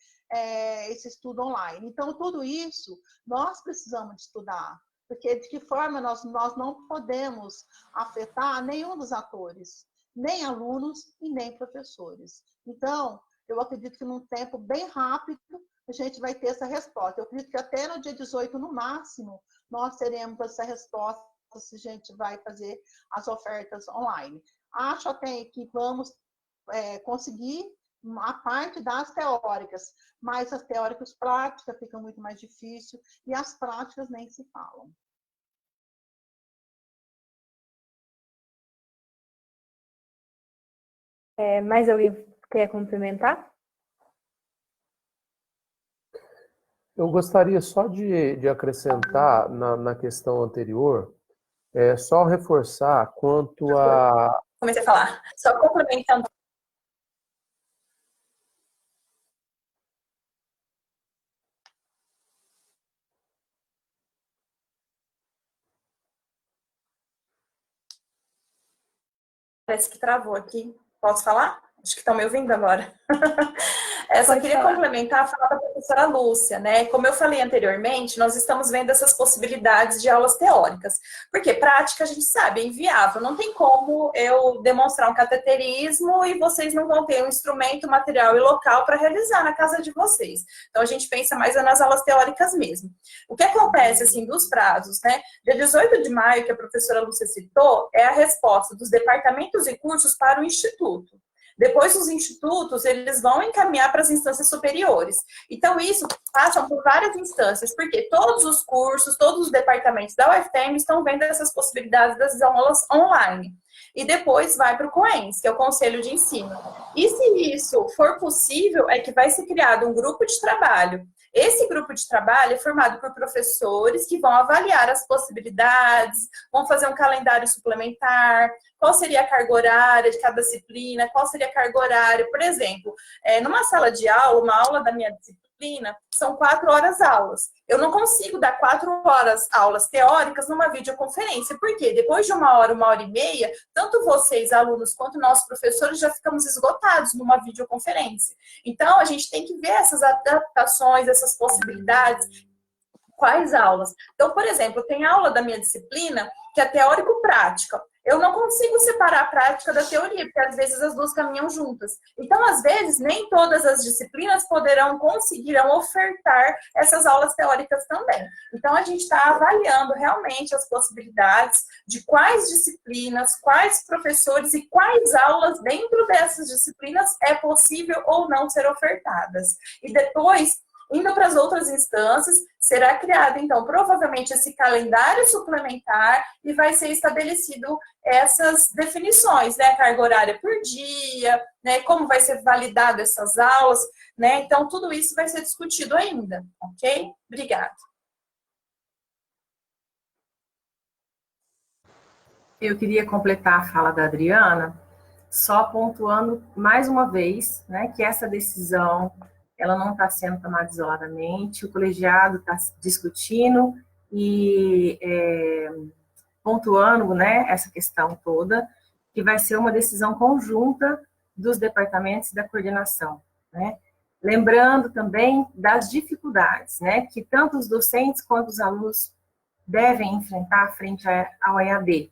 esse estudo online. Então, tudo isso nós precisamos de estudar, porque de que forma nós não podemos afetar nenhum dos atores, nem alunos e nem professores. Então, eu acredito que num tempo bem rápido a gente vai ter essa resposta. Eu acredito que até no dia 18, no máximo, nós teremos essa resposta se a gente vai fazer as ofertas online. Acho até que vamos conseguir a parte das teóricas, mas as teóricas práticas ficam muito mais difícil e as práticas nem se falam. Mais alguém quer complementar? Eu gostaria só de acrescentar na questão anterior, só reforçar quanto a... Comecei a falar. Só complementando. Parece que travou aqui. Posso falar? Acho que estão me ouvindo agora. Eu só queria complementar a fala da professora Lúcia, né? Como eu falei anteriormente, nós estamos vendo essas possibilidades de aulas teóricas. Porque prática, a gente sabe, é inviável. Não tem como eu demonstrar um cateterismo e vocês não vão ter um instrumento, material e local para realizar na casa de vocês. Então, a gente pensa mais nas aulas teóricas mesmo. O que acontece, assim, dos prazos, né? Dia 18 de maio, que a professora Lúcia citou, é a resposta dos departamentos e cursos para o Instituto. Depois, os institutos, eles vão encaminhar para as instâncias superiores. Então, isso passa por várias instâncias, porque todos os cursos, todos os departamentos da UFTM estão vendo essas possibilidades das aulas online. E depois vai para o COENS, que é o Conselho de Ensino. E se isso for possível, é que vai ser criado um grupo de trabalho. Esse grupo de trabalho é formado por professores que vão avaliar as possibilidades, vão fazer um calendário suplementar, qual seria a carga horária de cada disciplina, qual seria a carga horária. Por exemplo, numa sala de aula, uma aula da minha disciplina, disciplina, são 4 horas aulas. Eu não consigo dar 4 horas aulas teóricas numa videoconferência. Por quê? Depois de 1 hora e meia, tanto vocês, alunos, quanto nós, professores, já ficamos esgotados numa videoconferência. Então, a gente tem que ver essas adaptações, essas possibilidades. Quais aulas? Então, por exemplo, tem aula da minha disciplina que é teórico-prática. Eu não consigo separar a prática da teoria, porque às vezes as duas caminham juntas. Então, às vezes, nem todas as disciplinas conseguirão ofertar essas aulas teóricas também. Então, a gente está avaliando realmente as possibilidades de quais disciplinas, quais professores e quais aulas dentro dessas disciplinas é possível ou não ser ofertadas. E depois, indo para as outras instâncias, será criado, então, provavelmente esse calendário suplementar e vai ser estabelecido essas definições, né? Carga horária por dia, né? Como vai ser validado essas aulas, né? Então, tudo isso vai ser discutido ainda, ok? Obrigada. Eu queria completar a fala da Adriana, só pontuando mais uma vez, né, que essa decisão ela não está sendo tomada isoladamente, o colegiado está discutindo e pontuando, né, essa questão toda, que vai ser uma decisão conjunta dos departamentos da coordenação, né? Lembrando também das dificuldades, né, que tanto os docentes quanto os alunos devem enfrentar frente ao EAD.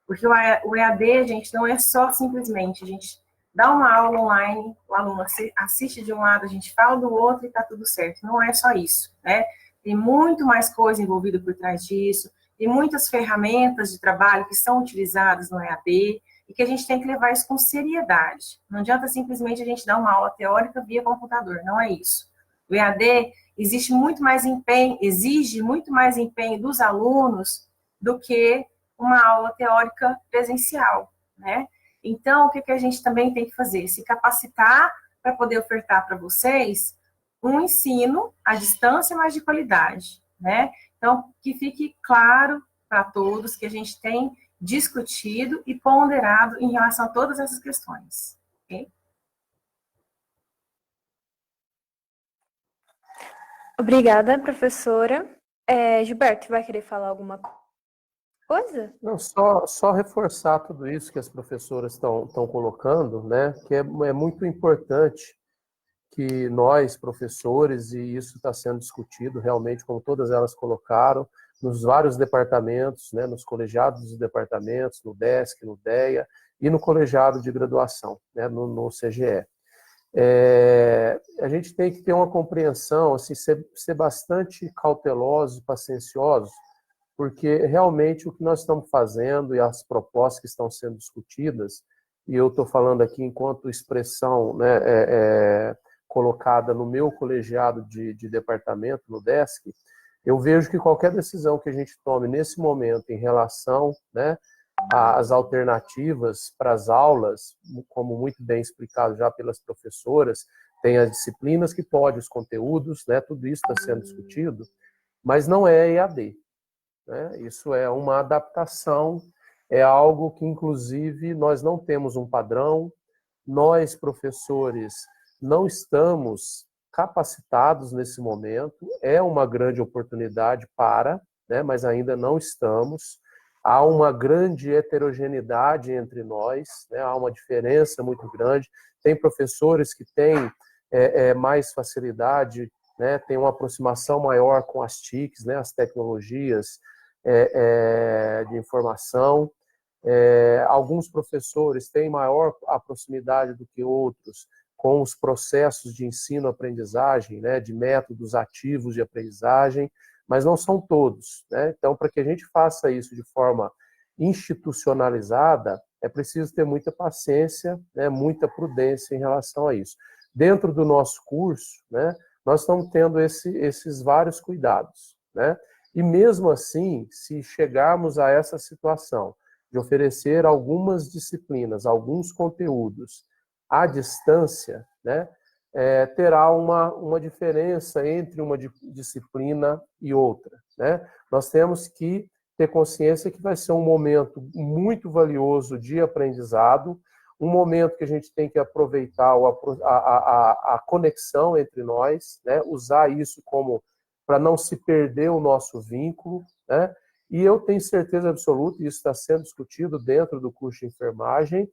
Porque o EAD, gente, não é só simplesmente a gente dá uma aula online, o aluno assiste de um lado, a gente fala do outro e tá tudo certo. Não é só isso, né? Tem muito mais coisa envolvida por trás disso, tem muitas ferramentas de trabalho que são utilizadas no EAD e que a gente tem que levar isso com seriedade. Não adianta simplesmente a gente dar uma aula teórica via computador, não é isso. O EAD exige muito mais empenho dos alunos do que uma aula teórica presencial, né? Então, o que a gente também tem que fazer? Se capacitar para poder ofertar para vocês um ensino à distância, mas de qualidade, né? Então, que fique claro para todos que a gente tem discutido e ponderado em relação a todas essas questões, ok? Obrigada, professora. Gilberto, vai querer falar alguma coisa? Não, só reforçar tudo isso que as professoras estão colocando, né? Que é muito importante que nós, professores, e isso está sendo discutido realmente, como todas elas colocaram, nos vários departamentos, né, nos colegiados dos departamentos, no DESC, no DEA e no colegiado de graduação, né, no CGE. A gente tem que ter uma compreensão, assim, ser bastante cauteloso e paciencioso, porque realmente o que nós estamos fazendo e as propostas que estão sendo discutidas, e eu estou falando aqui enquanto expressão, né, colocada no meu colegiado de departamento, no DESC, eu vejo que qualquer decisão que a gente tome nesse momento em relação, né, às alternativas para as aulas, como muito bem explicado já pelas professoras, tem as disciplinas que podem, os conteúdos, né, tudo isso está sendo discutido, mas não é EAD. Né? Isso é uma adaptação, é algo que, inclusive, nós não temos um padrão, nós, professores, não estamos capacitados nesse momento, é uma grande oportunidade né, mas ainda não estamos. Há uma grande heterogeneidade entre nós, né, há uma diferença muito grande. Tem professores que têm mais facilidade, né, tem uma aproximação maior com as TICs, né, as tecnologias de informação. Alguns professores têm maior proximidade do que outros com os processos de ensino-aprendizagem, né, de métodos ativos de aprendizagem, mas não são todos, né? Então, para que a gente faça isso de forma institucionalizada, é preciso ter muita paciência, né, muita prudência em relação a isso. Dentro do nosso curso, né, nós estamos tendo esses vários cuidados, né? E mesmo assim, se chegarmos a essa situação de oferecer algumas disciplinas, alguns conteúdos à distância, né, terá uma diferença entre uma disciplina e outra, né? Nós temos que ter consciência que vai ser um momento muito valioso de aprendizado, um momento que a gente tem que aproveitar a conexão entre nós, né? Usar isso como para não se perder o nosso vínculo, né? E eu tenho certeza absoluta, e isso está sendo discutido dentro do curso de enfermagem,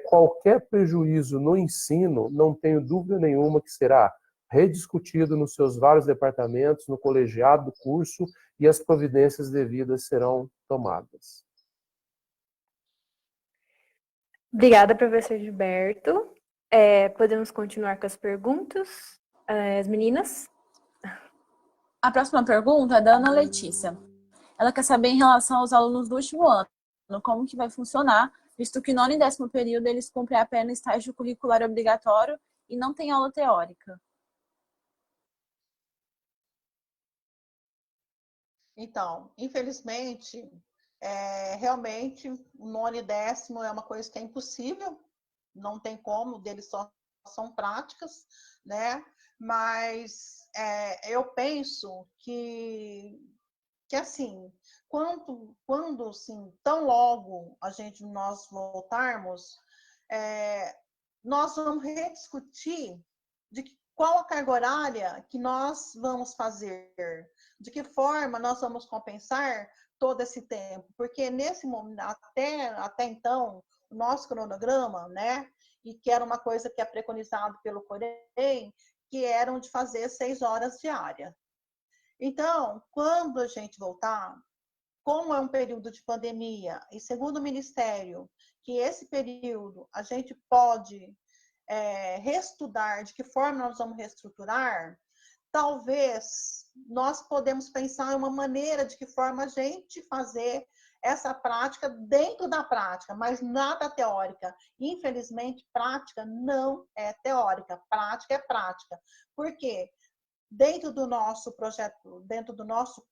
qualquer prejuízo no ensino, não tenho dúvida nenhuma que será rediscutido nos seus vários departamentos, no colegiado do curso, e as providências devidas serão tomadas. Obrigada, professor Gilberto. Podemos continuar com as perguntas? As meninas? A próxima pergunta é da Ana Letícia. Ela quer saber em relação aos alunos do último ano, como que vai funcionar, visto que no 9º e 10º período eles cumprem apenas estágio curricular obrigatório e não tem aula teórica. Então, infelizmente, realmente, o 9º e 10º é uma coisa que é impossível, não tem como, deles só são práticas, né? Mas eu penso que assim, quando assim, tão logo nós voltarmos, nós vamos rediscutir qual a carga horária que nós vamos fazer, de que forma nós vamos compensar todo esse tempo, porque nesse momento, até então, o nosso cronograma, né, e que era uma coisa que é preconizado pelo COREM, que eram de fazer 6 horas diárias. Então, quando a gente voltar, como é um período de pandemia, e segundo o Ministério, que esse período a gente pode reestudar, de que forma nós vamos reestruturar, talvez nós podemos pensar em uma maneira de que forma a gente fazer essa prática dentro da prática, mas nada teórica. Infelizmente, prática não é teórica, prática é prática. Por quê? Dentro do nosso projeto, dentro do nosso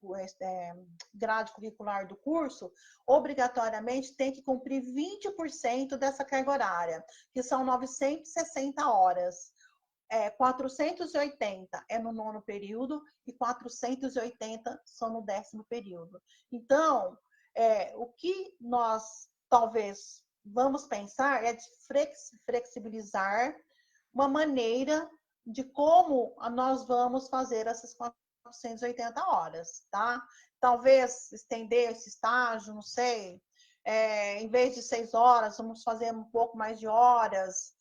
grade curricular do curso, obrigatoriamente tem que cumprir 20% dessa carga horária, que são 960 horas. 480 é no 9º período e 480 são no 10º período. Então, o que nós talvez vamos pensar é de flexibilizar uma maneira de como nós vamos fazer essas 480 horas, tá? Talvez estender esse estágio, não sei, em vez de 6 horas, vamos fazer um pouco mais de horas.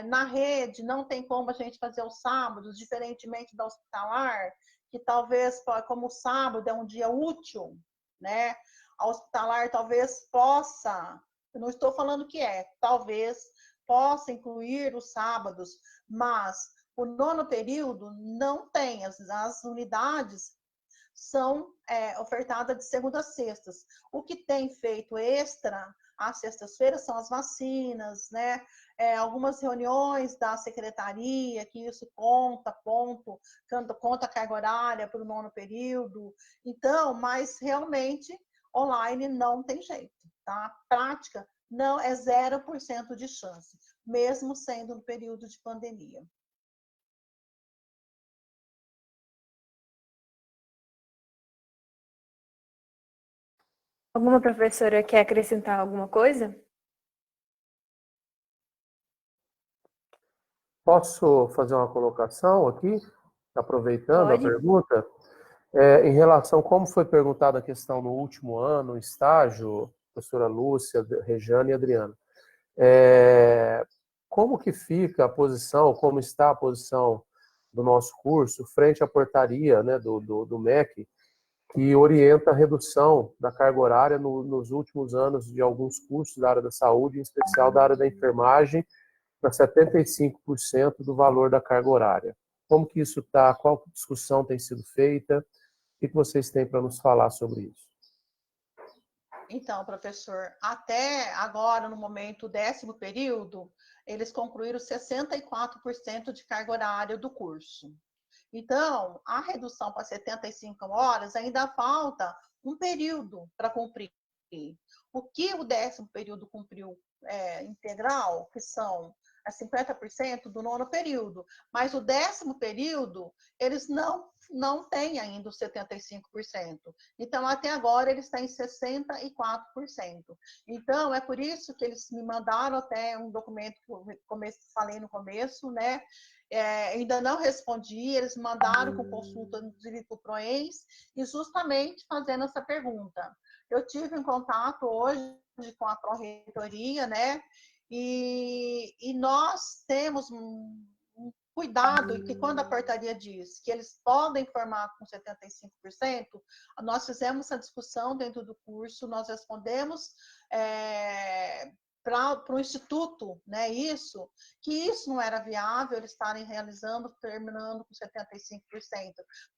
Na rede, não tem como a gente fazer os sábados, diferentemente da hospitalar, que talvez, como o sábado é um dia útil, né? A hospitalar talvez possa, eu não estou falando que talvez possa incluir os sábados, mas o 9º período não tem, as unidades são ofertadas de segunda a sextas. O que tem feito extra às sextas-feiras são as vacinas, né? Algumas reuniões da secretaria, que isso conta a carga horária para o 9º período. Então, mas realmente online não tem jeito, tá? Prática não é 0% de chance, mesmo sendo no período de pandemia. Alguma professora quer acrescentar alguma coisa? Posso fazer uma colocação aqui, aproveitando Pode. a pergunta? Em relação, como foi perguntada a questão no último ano, estágio, professora Lúcia, Rejane e Adriana, como que fica a posição, como está a posição do nosso curso frente à portaria, né, do MEC, que orienta a redução da carga horária nos últimos anos de alguns cursos da área da saúde, em especial da área da enfermagem, para 75% do valor da carga horária. Como que isso está? Qual discussão tem sido feita? O que vocês têm para nos falar sobre isso? Então, professor, até agora, no momento, o 10º período, eles concluíram 64% de carga horária do curso. Então, a redução para 75 horas ainda falta um período para cumprir. O que o 10º período cumpriu integral, que são 50% do 9º período, mas o 10º período, eles não não tem ainda os 75%. Então, até agora, ele está em 64%. Então, é por isso que eles me mandaram até um documento que eu falei no começo, né? Ainda não respondi, eles mandaram com consulta no Direito Proens e justamente fazendo essa pergunta. Eu tive um contato hoje com a Pró-Reitoria, né? E nós temos um cuidado, que quando a portaria diz que eles podem formar com 75%, nós fizemos essa discussão dentro do curso, nós respondemos para o Instituto, né, que isso não era viável, eles estarem realizando, terminando com 75%,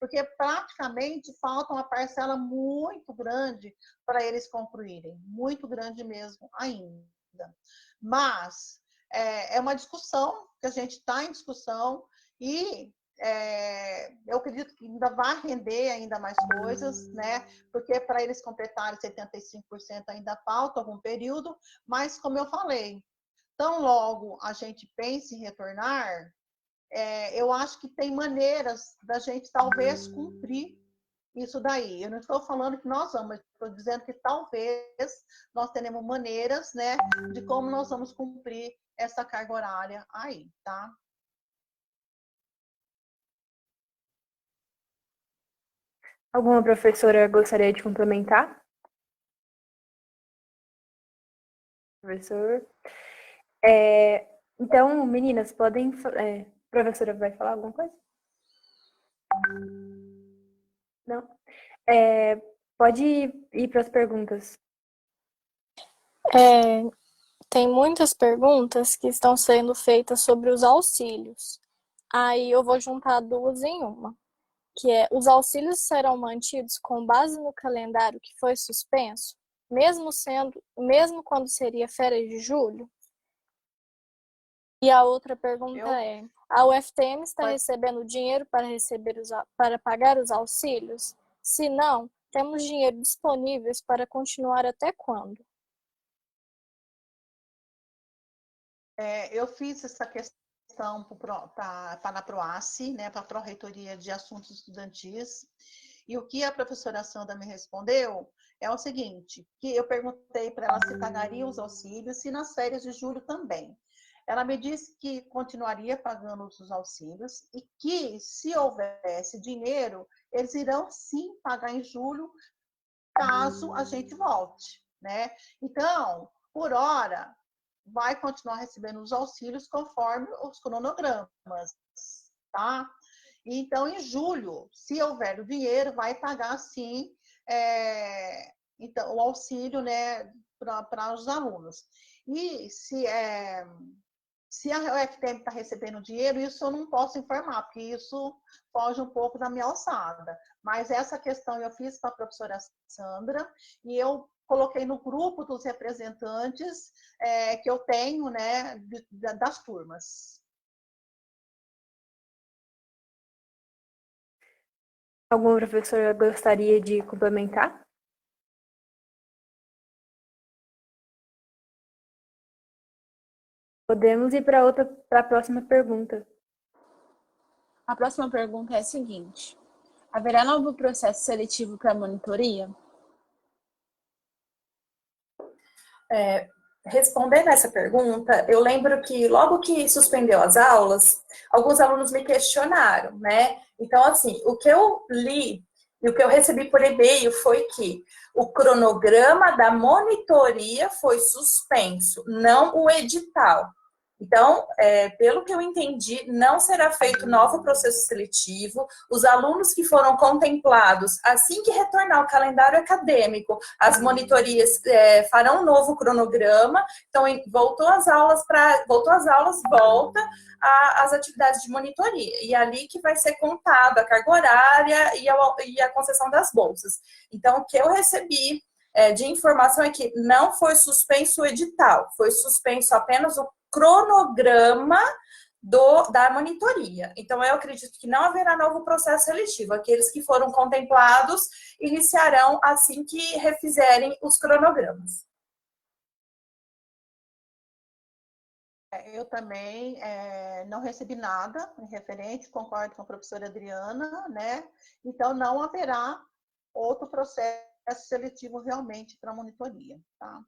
porque praticamente falta uma parcela muito grande para eles concluírem, muito grande mesmo ainda. Mas é uma discussão, que a gente está em discussão, e eu acredito que ainda vai render ainda mais coisas, né? Porque para eles completarem 75% ainda falta algum período, mas como eu falei, tão logo a gente pense em retornar, eu acho que tem maneiras da gente talvez cumprir isso daí. Eu não estou falando que nós vamos, estou dizendo que talvez nós tenhamos maneiras, né, de como nós vamos cumprir essa carga horária aí, tá? Alguma professora gostaria de complementar? Professor? Então, meninas, podem... professora vai falar alguma coisa? Não? Pode ir para as perguntas. Tem muitas perguntas que estão sendo feitas sobre os auxílios. Aí eu vou juntar duas em uma, que é: os auxílios serão mantidos com base no calendário que foi suspenso, mesmo quando seria férias de julho? E a outra pergunta é: a UFTM está recebendo dinheiro para pagar os auxílios? Se não, temos dinheiro disponível para continuar até quando? Eu fiz essa questão para a PROACE, né, para a Pró-Reitoria de Assuntos Estudantis, e o que a professora Sandra me respondeu é o seguinte, que eu perguntei para ela se pagaria os auxílios e nas férias de julho também. Ela me disse que continuaria pagando os auxílios e que, se houvesse dinheiro, eles irão sim pagar em julho, caso a gente volte, né? Então, por hora, vai continuar recebendo os auxílios conforme os cronogramas, tá? Então, em julho, se houver o dinheiro, vai pagar, sim, então, o auxílio, né, para os alunos. E se a UFTM está recebendo dinheiro, isso eu não posso informar, porque isso foge um pouco da minha alçada. Mas essa questão eu fiz para a professora Sandra e eu coloquei no grupo dos representantes que eu tenho, né, das turmas. Alguma professora gostaria de complementar? Podemos ir para a próxima pergunta. A próxima pergunta é a seguinte: haverá novo processo seletivo para a monitoria? Respondendo essa pergunta, eu lembro que logo que suspendeu as aulas, alguns alunos me questionaram, né? Então, assim, o que eu li e o que eu recebi por e-mail foi que o cronograma da monitoria foi suspenso, não o edital. Então, pelo que eu entendi, não será feito novo processo seletivo. Os alunos que foram contemplados, assim que retornar o calendário acadêmico, as monitorias farão um novo cronograma. Então, voltou às aulas, volta às atividades de monitoria. E é ali que vai ser contado a carga horária e a concessão das bolsas. Então, o que eu recebi de informação é que não foi suspenso o edital, foi suspenso apenas o cronograma da monitoria. Então, eu acredito que não haverá novo processo seletivo. Aqueles que foram contemplados iniciarão assim que refizerem os cronogramas. Eu também não recebi nada em referente, concordo com a professora Adriana, né? Então, não haverá outro processo seletivo realmente para monitoria, tá?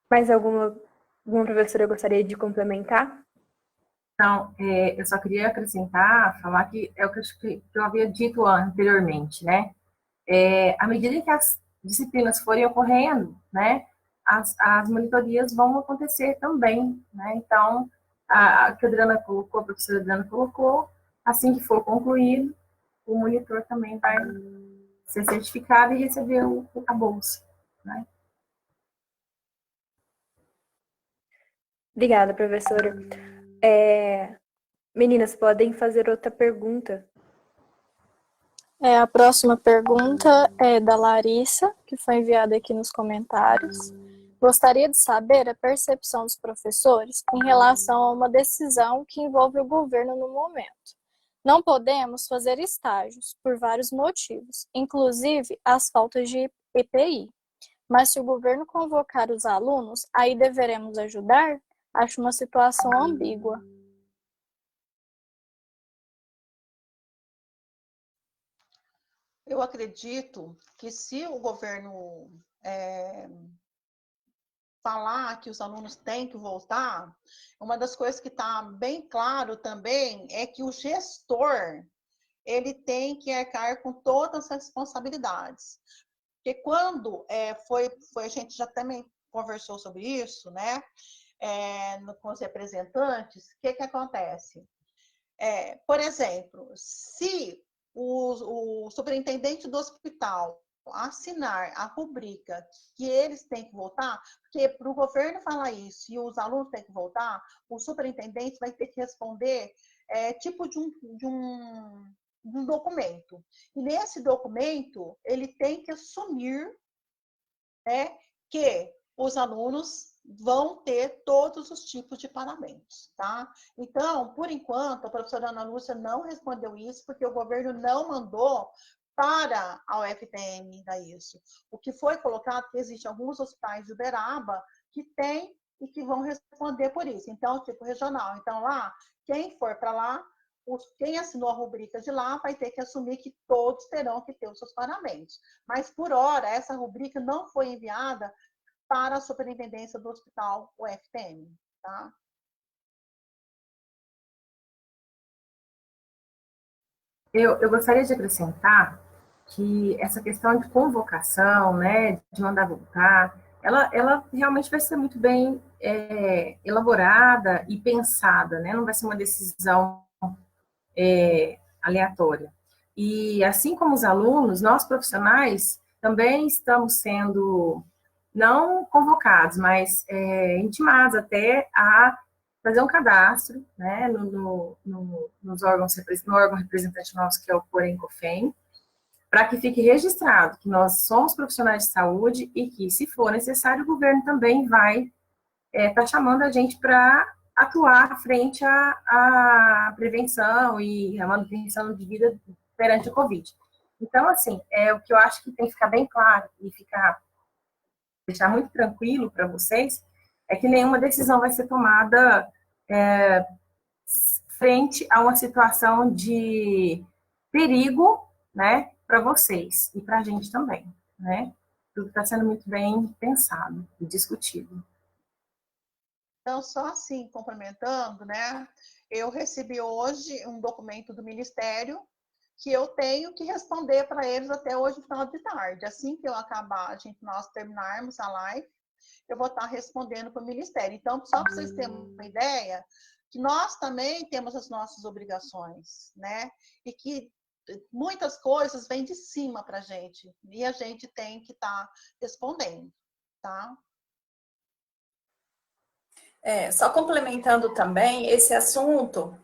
Mais alguma professora gostaria de complementar? Então, eu só queria acrescentar, falar que é o que eu havia dito anteriormente, né? À medida que as disciplinas forem ocorrendo, né, as monitorias vão acontecer também, né? Então, que a Adriana colocou, a professora Adriana colocou, assim que for concluído, o monitor também vai ser certificado e receber a bolsa, né? Obrigada, professora. Meninas, podem fazer outra pergunta. A próxima pergunta é da Larissa, que foi enviada aqui nos comentários. Gostaria de saber a percepção dos professores em relação a uma decisão que envolve o governo no momento. Não podemos fazer estágios por vários motivos, inclusive as faltas de EPI. Mas se o governo convocar os alunos, aí deveremos ajudar? Acho uma situação ambígua. Eu acredito que se o governo falar que os alunos têm que voltar, uma das coisas que está bem claro também é que o gestor ele tem que arcar com todas as responsabilidades. Porque quando a gente já também conversou sobre isso, né? Com os representantes, o que acontece? Por exemplo, se o superintendente do hospital assinar a rubrica que eles têm que voltar, porque para o governo falar isso e os alunos têm que voltar, o superintendente vai ter que responder tipo de um documento. E nesse documento, ele tem que assumir, né, que os alunos vão ter todos os tipos de pagamentos, tá? Então, por enquanto, a professora Ana Lúcia não respondeu isso, porque o governo não mandou para a UFTM dar isso. O que foi colocado, que existem alguns hospitais de Uberaba que têm e que vão responder por isso. Então, tipo regional. Então, lá, quem for para lá, quem assinou a rubrica de lá vai ter que assumir que todos terão que ter os seus pagamentos. Mas, por hora, essa rubrica não foi enviada para a superintendência do hospital UFTM, tá? Eu gostaria de acrescentar que essa questão de convocação, né, de mandar voltar, ela realmente vai ser muito bem elaborada e pensada, né? Não vai ser uma decisão aleatória. E assim como os alunos, nós profissionais também estamos sendo não convocados, mas intimados até a fazer um cadastro, né, no órgão representante nosso, que é o Porém-COFEM, para que fique registrado que nós somos profissionais de saúde e que, se for necessário, o governo também vai estar chamando a gente para atuar frente à prevenção e à manutenção de vida perante o Covid. Então, assim, o que eu acho que tem que ficar bem claro e deixar muito tranquilo para vocês é que nenhuma decisão vai ser tomada frente a uma situação de perigo, né, para vocês e para a gente também, né? Tudo está sendo muito bem pensado e discutido. Então, só assim, complementando, né? Eu recebi hoje um documento do Ministério que eu tenho que responder para eles até hoje, final de tarde. Assim que eu acabar, nós terminarmos a live, eu vou estar respondendo para o Ministério. Então, só para vocês terem uma ideia, que nós também temos as nossas obrigações, né? E que muitas coisas vêm de cima para a gente, e a gente tem que estar respondendo, tá? Só complementando também esse assunto,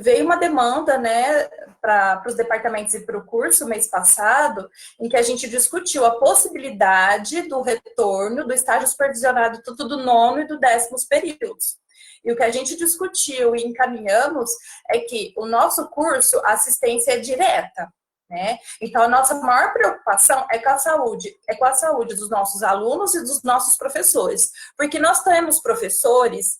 veio uma demanda, né, para os departamentos e para o curso mês passado, em que a gente discutiu a possibilidade do retorno do estágio supervisionado tanto do 9º e do 10º períodos. E o que a gente discutiu e encaminhamos é que o nosso curso, a assistência é direta, né? Então, a nossa maior preocupação é com a saúde dos nossos alunos e dos nossos professores, porque nós temos professores,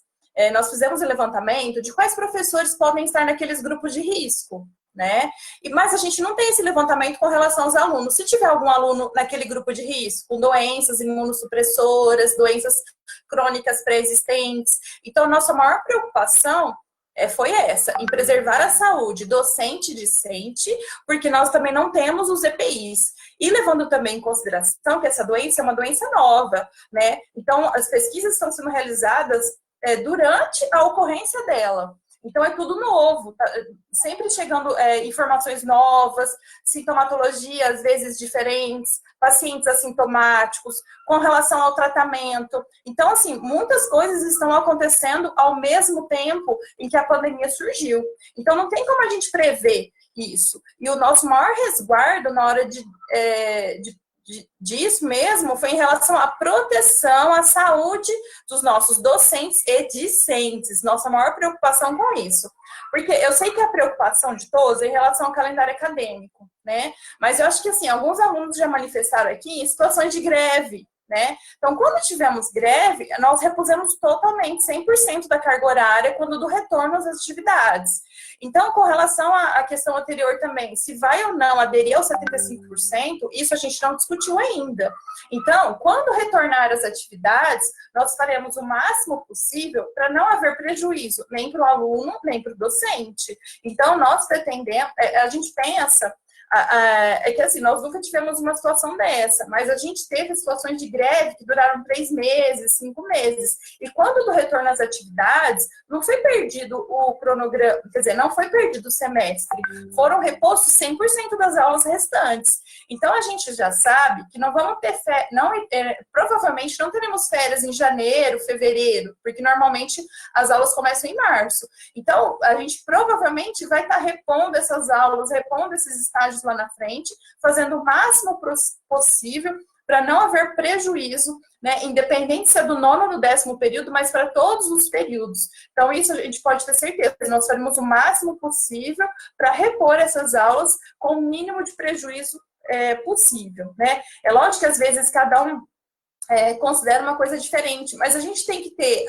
nós fizemos um levantamento de quais professores podem estar naqueles grupos de risco, né? Mas a gente não tem esse levantamento com relação aos alunos. Se tiver algum aluno naquele grupo de risco, com doenças imunossupressoras, doenças crônicas pré-existentes, então a nossa maior preocupação foi essa, em preservar a saúde docente e discente, porque nós também não temos os EPIs. E levando também em consideração que essa doença é uma doença nova, né? Então, as pesquisas estão sendo realizadas durante a ocorrência dela. Então, é tudo novo, tá? Sempre chegando informações novas, sintomatologia às vezes diferentes, pacientes assintomáticos, com relação ao tratamento. Então, assim, muitas coisas estão acontecendo ao mesmo tempo em que a pandemia surgiu. Então, não tem como a gente prever isso. E o nosso maior resguardo na hora disso mesmo foi em relação à proteção à saúde dos nossos docentes e discentes. Nossa maior preocupação com isso. Porque eu sei que a preocupação de todos é em relação ao calendário acadêmico, né? Mas eu acho que, assim, alguns alunos já manifestaram aqui em situações de greve, né? Então, quando tivemos greve, nós repusemos totalmente 100% da carga horária quando do retorno às atividades. Então, com relação à questão anterior também, se vai ou não aderir aos 75%, isso a gente não discutiu ainda. Então, quando retornar às atividades, nós faremos o máximo possível para não haver prejuízo, nem para o aluno, nem para o docente. Então, nós pretendemos, a gente pensa, é que assim, nós nunca tivemos uma situação dessa, mas a gente teve situações de greve que duraram 3 meses, 5 meses. E quando do retorno às atividades, não foi perdido o cronograma, quer dizer, não foi perdido o semestre, foram repostos 100% das aulas restantes. Então, a gente já sabe que não vamos ter provavelmente não teremos férias em janeiro, fevereiro, porque normalmente as aulas começam em março. Então, a gente provavelmente vai estar repondo essas aulas, repondo esses estágios lá na frente, fazendo o máximo possível para não haver prejuízo, né, independente se é do 9º ou do 10º período, mas para todos os períodos. Então, isso a gente pode ter certeza, nós faremos o máximo possível para repor essas aulas com o mínimo de prejuízo possível, né? É lógico que às vezes cada um considera uma coisa diferente, mas a gente tem que ter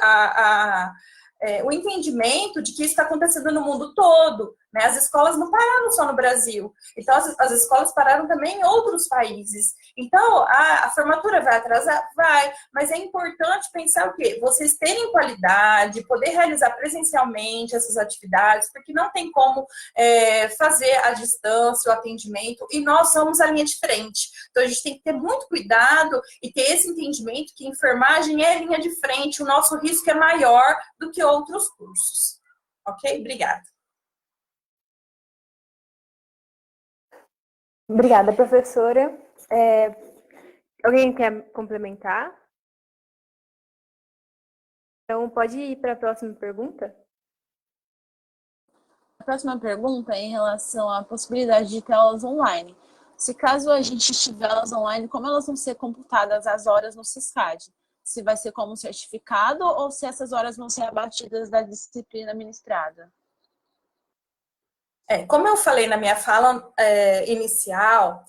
o entendimento de que isso está acontecendo no mundo todo, né? As escolas não pararam só no Brasil, então as escolas pararam também em outros países. Então, a formatura vai atrasar? Vai, mas é importante pensar o quê? Vocês terem qualidade, poder realizar presencialmente essas atividades, porque não tem como fazer à distância o atendimento, e nós somos a linha de frente. Então, a gente tem que ter muito cuidado e ter esse entendimento que enfermagem é linha de frente, o nosso risco é maior do que outros cursos. Ok? Obrigada. Obrigada, professora. Alguém quer complementar? Então, pode ir para a próxima pergunta? A próxima pergunta é em relação à possibilidade de ter aulas online. Se caso a gente tiver aulas online, como elas vão ser computadas as horas no SISCAD? Se vai ser como certificado ou se essas horas vão ser abatidas da disciplina ministrada? Como eu falei na minha fala inicial,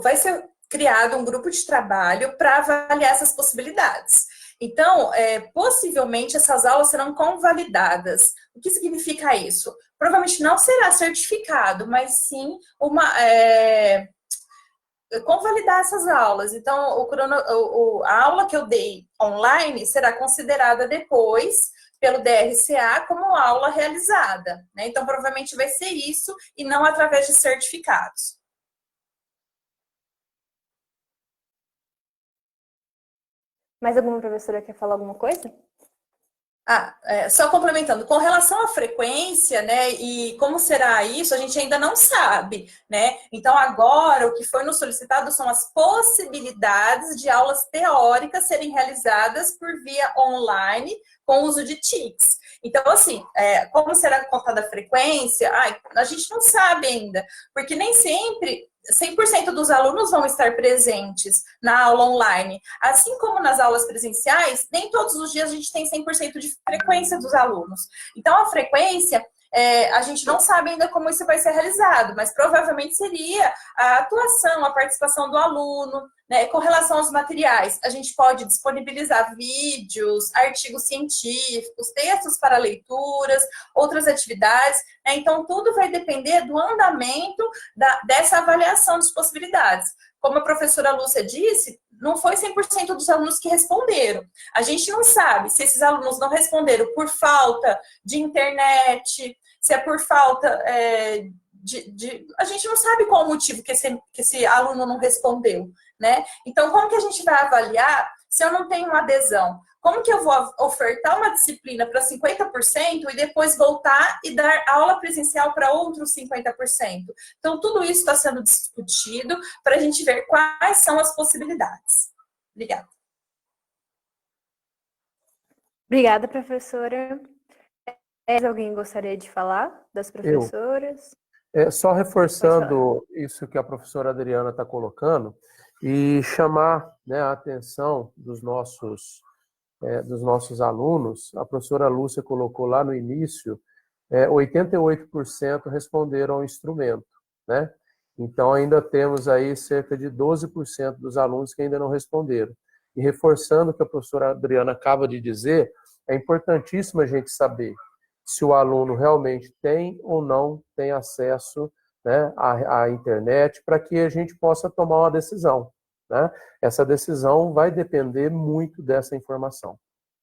vai ser criado um grupo de trabalho para avaliar essas possibilidades. Então, possivelmente essas aulas serão convalidadas. O que significa isso? Provavelmente não será certificado, mas sim convalidar essas aulas. Então, a aula que eu dei online será considerada depois pelo DRCA como aula realizada, né? Então, provavelmente vai ser isso e não através de certificados. Mais alguma professora quer falar alguma coisa? Só complementando, com relação à frequência, né, e como será isso, a gente ainda não sabe, né? Então, agora, o que foi nos solicitado são as possibilidades de aulas teóricas serem realizadas por via online com uso de TICs. Então, assim, como será contada a frequência? A gente não sabe ainda, porque nem sempre 100% dos alunos vão estar presentes na aula online. Assim como nas aulas presenciais, nem todos os dias a gente tem 100% de frequência dos alunos. Então, a frequência, A gente não sabe ainda como isso vai ser realizado, mas provavelmente seria a atuação, a participação do aluno, né? Com relação aos materiais, a gente pode disponibilizar vídeos, artigos científicos, textos para leituras, outras atividades, né? Então, tudo vai depender do andamento dessa avaliação de possibilidades. Como a professora Lúcia disse, não foi 100% dos alunos que responderam. A gente não sabe se esses alunos não responderam por falta de internet, se é por falta a gente não sabe qual o motivo que esse aluno não respondeu, né? Então, como que a gente vai avaliar se eu não tenho uma adesão? Como que eu vou ofertar uma disciplina para 50% e depois voltar e dar aula presencial para outros 50%? Então, tudo isso está sendo discutido para a gente ver quais são as possibilidades. Obrigada. Obrigada, professora. Mais alguém gostaria de falar das professoras? Só reforçando isso que a professora Adriana está colocando e chamar, né, a atenção dos nossos alunos. A professora Lúcia colocou lá no início, 88% responderam ao instrumento, né? Então ainda temos aí cerca de 12% dos alunos que ainda não responderam. E reforçando o que a professora Adriana acaba de dizer, é importantíssimo a gente saber se o aluno realmente tem ou não tem acesso, né, à internet, para que a gente possa tomar uma decisão, né? Essa decisão vai depender muito dessa informação,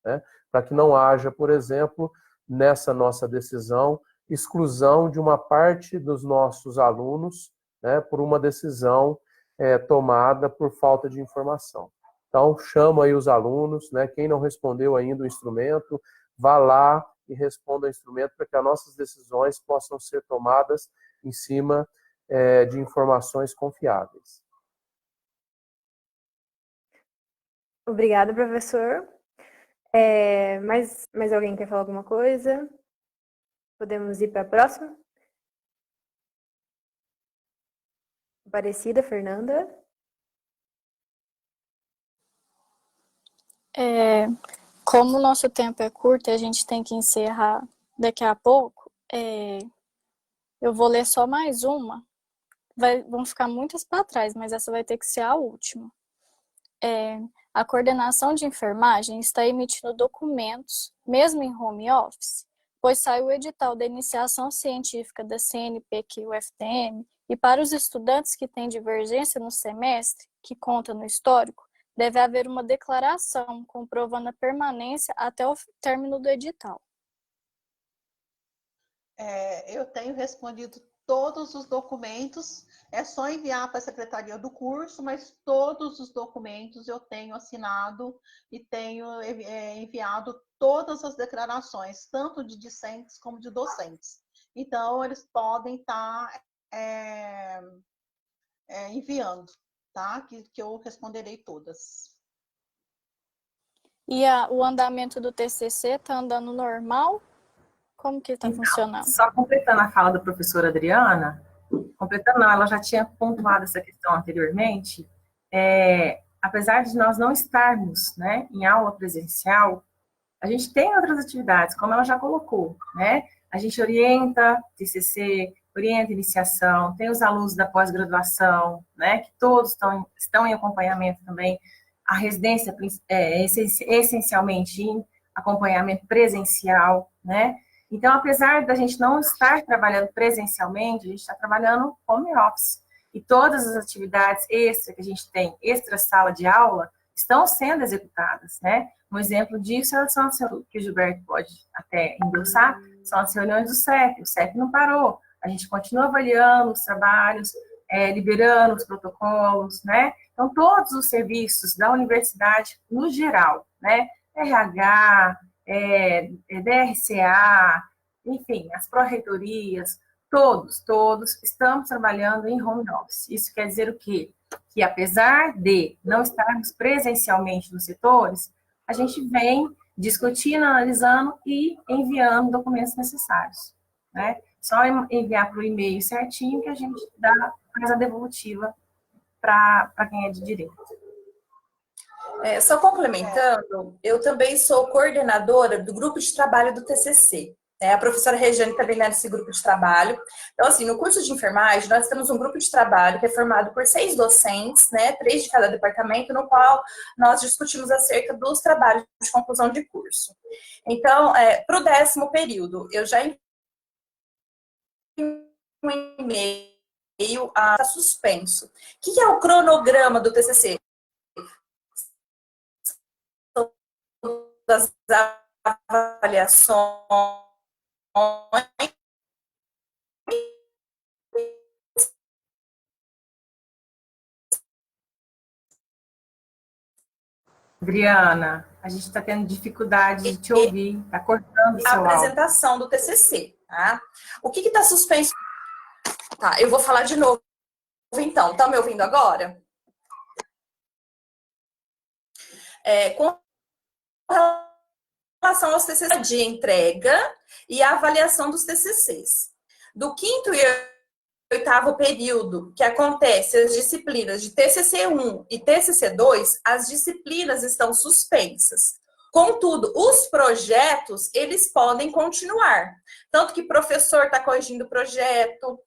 né? Para que não haja, por exemplo, nessa nossa decisão, exclusão de uma parte dos nossos alunos, né, por uma decisão tomada por falta de informação. Então, chama aí os alunos, né, quem não respondeu ainda o instrumento, vá lá e responda ao instrumento para que as nossas decisões possam ser tomadas em cima de informações confiáveis. Obrigada, professor. Mais alguém quer falar alguma coisa? Podemos ir para a próxima? Aparecida, Fernanda? Como o nosso tempo é curto e a gente tem que encerrar daqui a pouco, eu vou ler só mais uma. Vão ficar muitas para trás, mas essa vai ter que ser a última. A coordenação de enfermagem está emitindo documentos, mesmo em home office, pois saiu o edital da iniciação científica da CNPq UFTM, e para os estudantes que têm divergência no semestre, que conta no histórico, deve haver uma declaração comprovando a permanência até o término do edital. Eu tenho respondido todos os documentos, é só enviar para a secretaria do curso, mas todos os documentos eu tenho assinado e tenho enviado todas as declarações, tanto de discentes como de docentes. Então, eles podem estar enviando, tá? Que eu responderei todas. E o andamento do TCC está andando normal? Como que está funcionando? Só completando a fala da professora Adriana, completando não, ela já tinha pontuado essa questão anteriormente, apesar de nós não estarmos, né, em aula presencial, a gente tem outras atividades, como ela já colocou, né? A gente orienta TCC, orienta iniciação, tem os alunos da pós-graduação, né, que todos estão em acompanhamento também. A residência essencialmente em acompanhamento presencial, né? Então, apesar da gente não estar trabalhando presencialmente, a gente está trabalhando home office. E todas as atividades extra que a gente tem, extra sala de aula, estão sendo executadas, né? Um exemplo disso são que o Gilberto pode até endossar, são as reuniões do CEP. O CEP não parou. A gente continua avaliando os trabalhos, liberando os protocolos, né? Então, todos os serviços da universidade, no geral, né? RH, DRCA, enfim, as pró-reitorias, todos estamos trabalhando em home office. Isso quer dizer o quê? Que apesar de não estarmos presencialmente nos setores, a gente vem discutindo, analisando e enviando documentos necessários, né? Só enviar para o e-mail certinho que a gente faz a devolutiva para quem é de direito. Só complementando, eu também sou coordenadora do grupo de trabalho do TCC, A professora Regiane também é nesse grupo de trabalho. Então, assim, no curso de enfermagem, nós temos um grupo de trabalho que é formado por 6 docentes, né, 3 de cada departamento, no qual nós discutimos acerca dos trabalhos de conclusão de curso. Então, para o 10º período, eu já enviei um e-mail a suspenso. O que é o cronograma do TCC? Das avaliações, Adriana, a gente está tendo dificuldade de te ouvir, está cortando o seu a áudio. apresentação do TCC, tá? O que está suspenso? Tá, eu vou falar de novo, então. Tá me ouvindo agora? Com relação aos TCC de entrega e a avaliação dos TCCs. Do 5º e 8º período, que acontece as disciplinas de TCC1 e TCC2, as disciplinas estão suspensas. Contudo, os projetos, eles podem continuar. Tanto que o professor está corrigindo o projeto.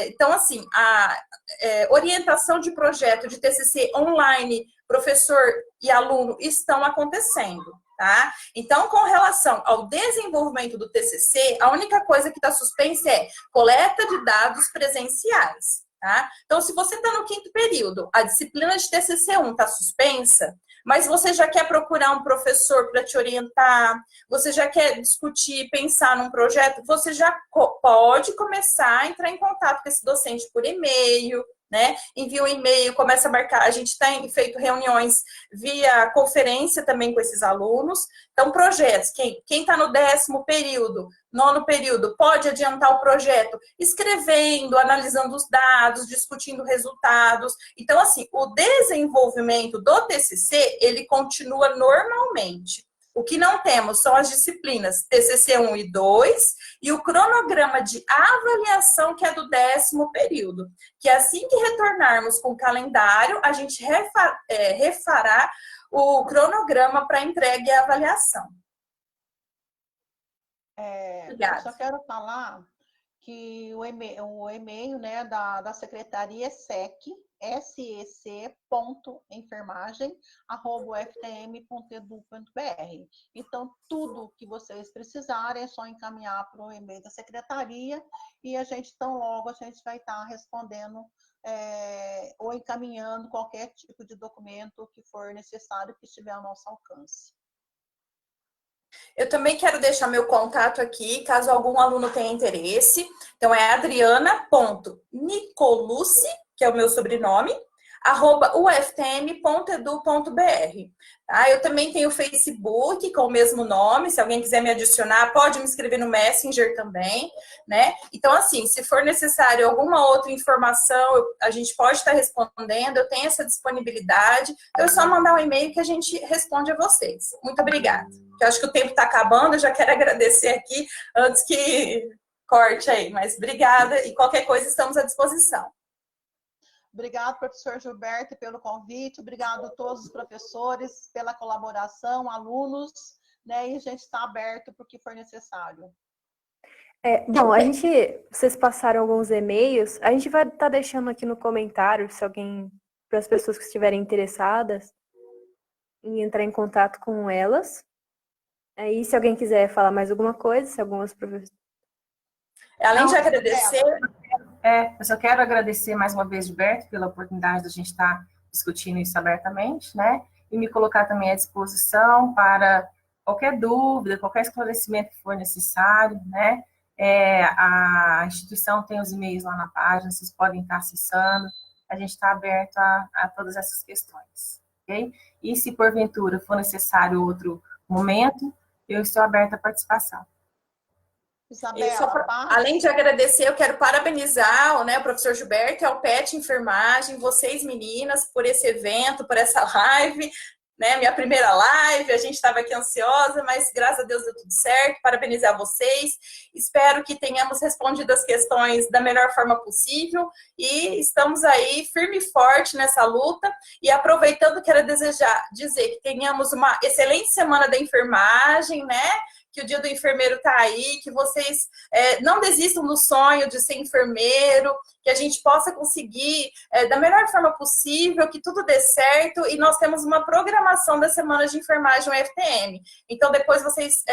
Então, assim, a orientação de projeto de TCC online, professor e aluno, estão acontecendo. Tá? Então, com relação ao desenvolvimento do TCC, a única coisa que está suspensa é coleta de dados presenciais. Tá? Então, se você está no 5º período, a disciplina de TCC1 está suspensa, mas você já quer procurar um professor para te orientar, você já quer discutir, pensar num projeto, você já pode começar a entrar em contato com esse docente por e-mail, né? Envia um e-mail, começa a marcar. A gente tem feito reuniões via conferência também com esses alunos. Então, projetos, quem está no 10º período, 9º período, pode adiantar o projeto escrevendo, analisando os dados, discutindo resultados. Então, assim, o desenvolvimento do TCC, ele continua normalmente. O que não temos são as disciplinas TCC1 e 2 e o cronograma de avaliação, que é do 10º período. Que assim que retornarmos com o calendário, a gente refará o cronograma para entrega e avaliação. Eu só quero falar que o e-mail, né, da secretaria é sec.enfermagem@uftm.edu.br. Então, tudo que vocês precisarem é só encaminhar para o e-mail da secretaria e a gente vai estar respondendo ou encaminhando qualquer tipo de documento que for necessário, que estiver ao nosso alcance. Eu também quero deixar meu contato aqui, caso algum aluno tenha interesse. Então, é adriana.nicolucci, que é o meu sobrenome, @uftm.edu.br. Tá? Eu também tenho o Facebook com o mesmo nome, se alguém quiser me adicionar, pode me escrever no Messenger também, né? Então, assim, se for necessário alguma outra informação, a gente pode estar respondendo, eu tenho essa disponibilidade, então é só mandar um e-mail que a gente responde a vocês. Muito obrigada. Eu acho que o tempo está acabando, eu já quero agradecer aqui antes que corte aí, mas obrigada e qualquer coisa estamos à disposição. Obrigado, professor Gilberto, pelo convite. Obrigado a todos os professores pela colaboração, alunos, né? E a gente está aberto para o que for necessário. Bom, vocês passaram alguns e-mails. A gente vai estar deixando aqui no comentário, para as pessoas que estiverem interessadas em entrar em contato com elas. Aí, se alguém quiser falar mais alguma coisa, se algumas professoras... Além de agradecer... Eu só quero agradecer mais uma vez, Gilberto, pela oportunidade de a gente estar discutindo isso abertamente, né? E me colocar também à disposição para qualquer dúvida, qualquer esclarecimento que for necessário, né? A instituição tem os e-mails lá na página, vocês podem estar acessando. A gente está aberto a todas essas questões, ok? E se porventura for necessário outro momento, eu estou aberta à participação. Isabela, além de agradecer, eu quero parabenizar, né, o professor Gilberto e ao PET Enfermagem, vocês meninas, por esse evento, por essa live, né, minha primeira live, a gente estava aqui ansiosa, mas graças a Deus deu tudo certo, parabenizar vocês, espero que tenhamos respondido as questões da melhor forma possível e estamos aí firme e forte nessa luta e aproveitando, quero dizer que tenhamos uma excelente semana da enfermagem, né, que o Dia do Enfermeiro está aí, que vocês não desistam do sonho de ser enfermeiro, que a gente possa conseguir da melhor forma possível, que tudo dê certo, e nós temos uma programação das semanas de enfermagem UFTM. Então, depois vocês,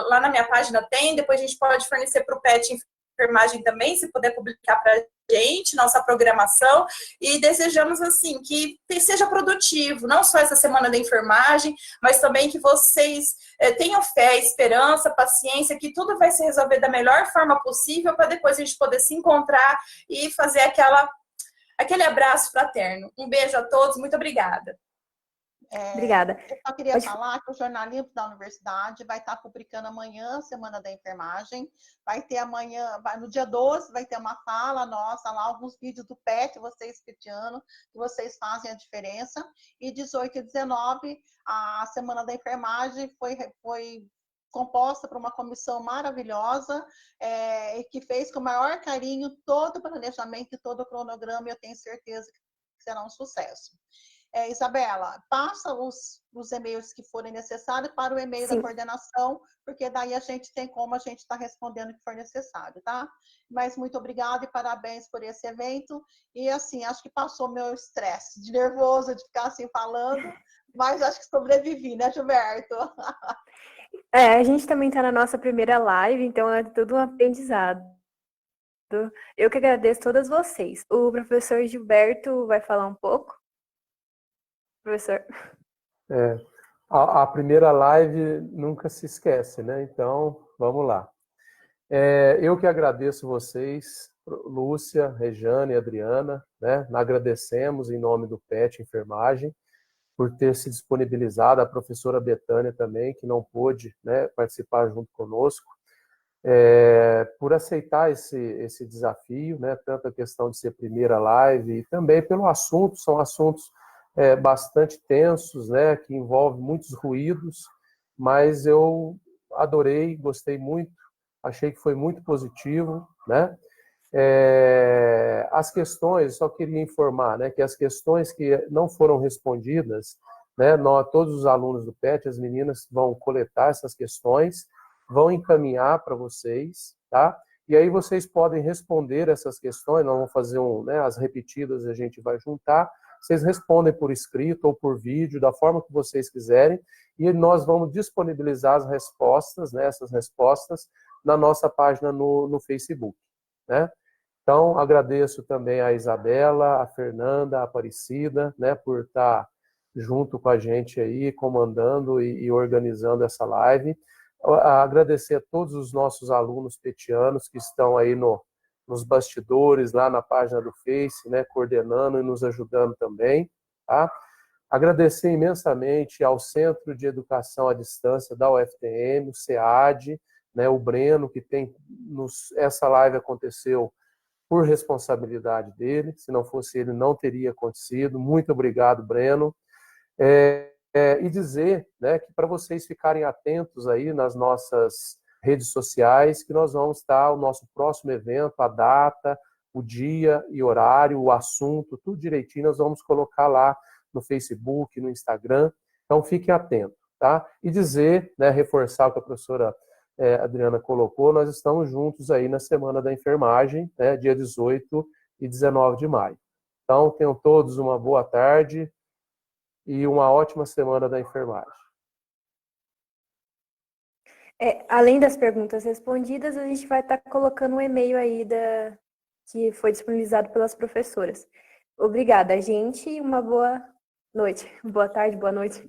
lá na minha página tem, depois a gente pode fornecer para o PET Enfermagem também, se puder publicar para a gente, nossa programação, e desejamos, assim, que seja produtivo, não só essa semana da enfermagem, mas também que vocês tenham fé, esperança, paciência, que tudo vai se resolver da melhor forma possível, para depois a gente poder se encontrar e fazer aquele abraço fraterno. Um beijo a todos, muito obrigada. Obrigada. Eu só queria falar que o jornalismo da universidade vai estar publicando amanhã, Semana da Enfermagem. Vai ter amanhã, no dia 12, vai ter uma fala nossa lá, alguns vídeos do PET, vocês petiano, que vocês fazem a diferença. E 18 e 19, a Semana da Enfermagem foi composta por uma comissão maravilhosa, que fez com o maior carinho todo o planejamento e todo o cronograma, e eu tenho certeza que será um sucesso. Isabela, passa os e-mails que forem necessários para o e-mail da coordenação, porque daí a gente tem como a gente está respondendo o que for necessário, tá? Mas muito obrigada e parabéns por esse evento. E assim, acho que passou meu estresse de nervoso, de ficar assim falando, mas acho que sobrevivi, né, Gilberto? A gente também está na nossa primeira live, então é tudo um aprendizado. Eu que agradeço a todas vocês. O professor Gilberto vai falar um pouco. Professor. A primeira live nunca se esquece, né? Então, vamos lá. Eu que agradeço vocês, Lúcia, Rejane e Adriana, né? Agradecemos em nome do PET Enfermagem por ter se disponibilizado, a professora Betânia também, que não pôde, né, participar junto conosco, por aceitar esse desafio, né? Tanto a questão de ser primeira live e também pelo assunto, são assuntos bastante tensos, né, que envolve muitos ruídos, mas eu adorei, gostei muito, achei que foi muito positivo, né? As questões, só queria informar, né, que as questões que não foram respondidas, né, todos os alunos do PET, as meninas vão coletar essas questões, vão encaminhar para vocês, tá? E aí vocês podem responder essas questões, nós vamos fazer as repetidas, a gente vai juntar. Vocês respondem por escrito ou por vídeo, da forma que vocês quiserem, e nós vamos disponibilizar as respostas, né, essas respostas, na nossa página no Facebook, né? Então, agradeço também a Isabela, a Fernanda, a Aparecida, né, por estar junto com a gente aí, comandando e organizando essa live. Agradecer a todos os nossos alunos petianos que estão aí nos bastidores, lá na página do Face, né, coordenando e nos ajudando também, tá? Agradecer imensamente ao Centro de Educação à Distância da UFTM, o SEAD, né, o Breno, que essa live aconteceu por responsabilidade dele, se não fosse ele, não teria acontecido. Muito obrigado, Breno. E dizer, né, que para vocês ficarem atentos aí nas nossas redes sociais, que nós vamos estar, o nosso próximo evento, a data, o dia e horário, o assunto, tudo direitinho, nós vamos colocar lá no Facebook, no Instagram, então fiquem atentos, tá? E dizer, né, reforçar o que a professora Adriana colocou, nós estamos juntos aí na Semana da Enfermagem, né, dia 18 e 19 de maio. Então, tenham todos uma boa tarde e uma ótima Semana da Enfermagem. Além das perguntas respondidas, a gente vai estar colocando um e-mail aí que foi disponibilizado pelas professoras. Obrigada, gente, e uma boa noite. Boa tarde, boa noite.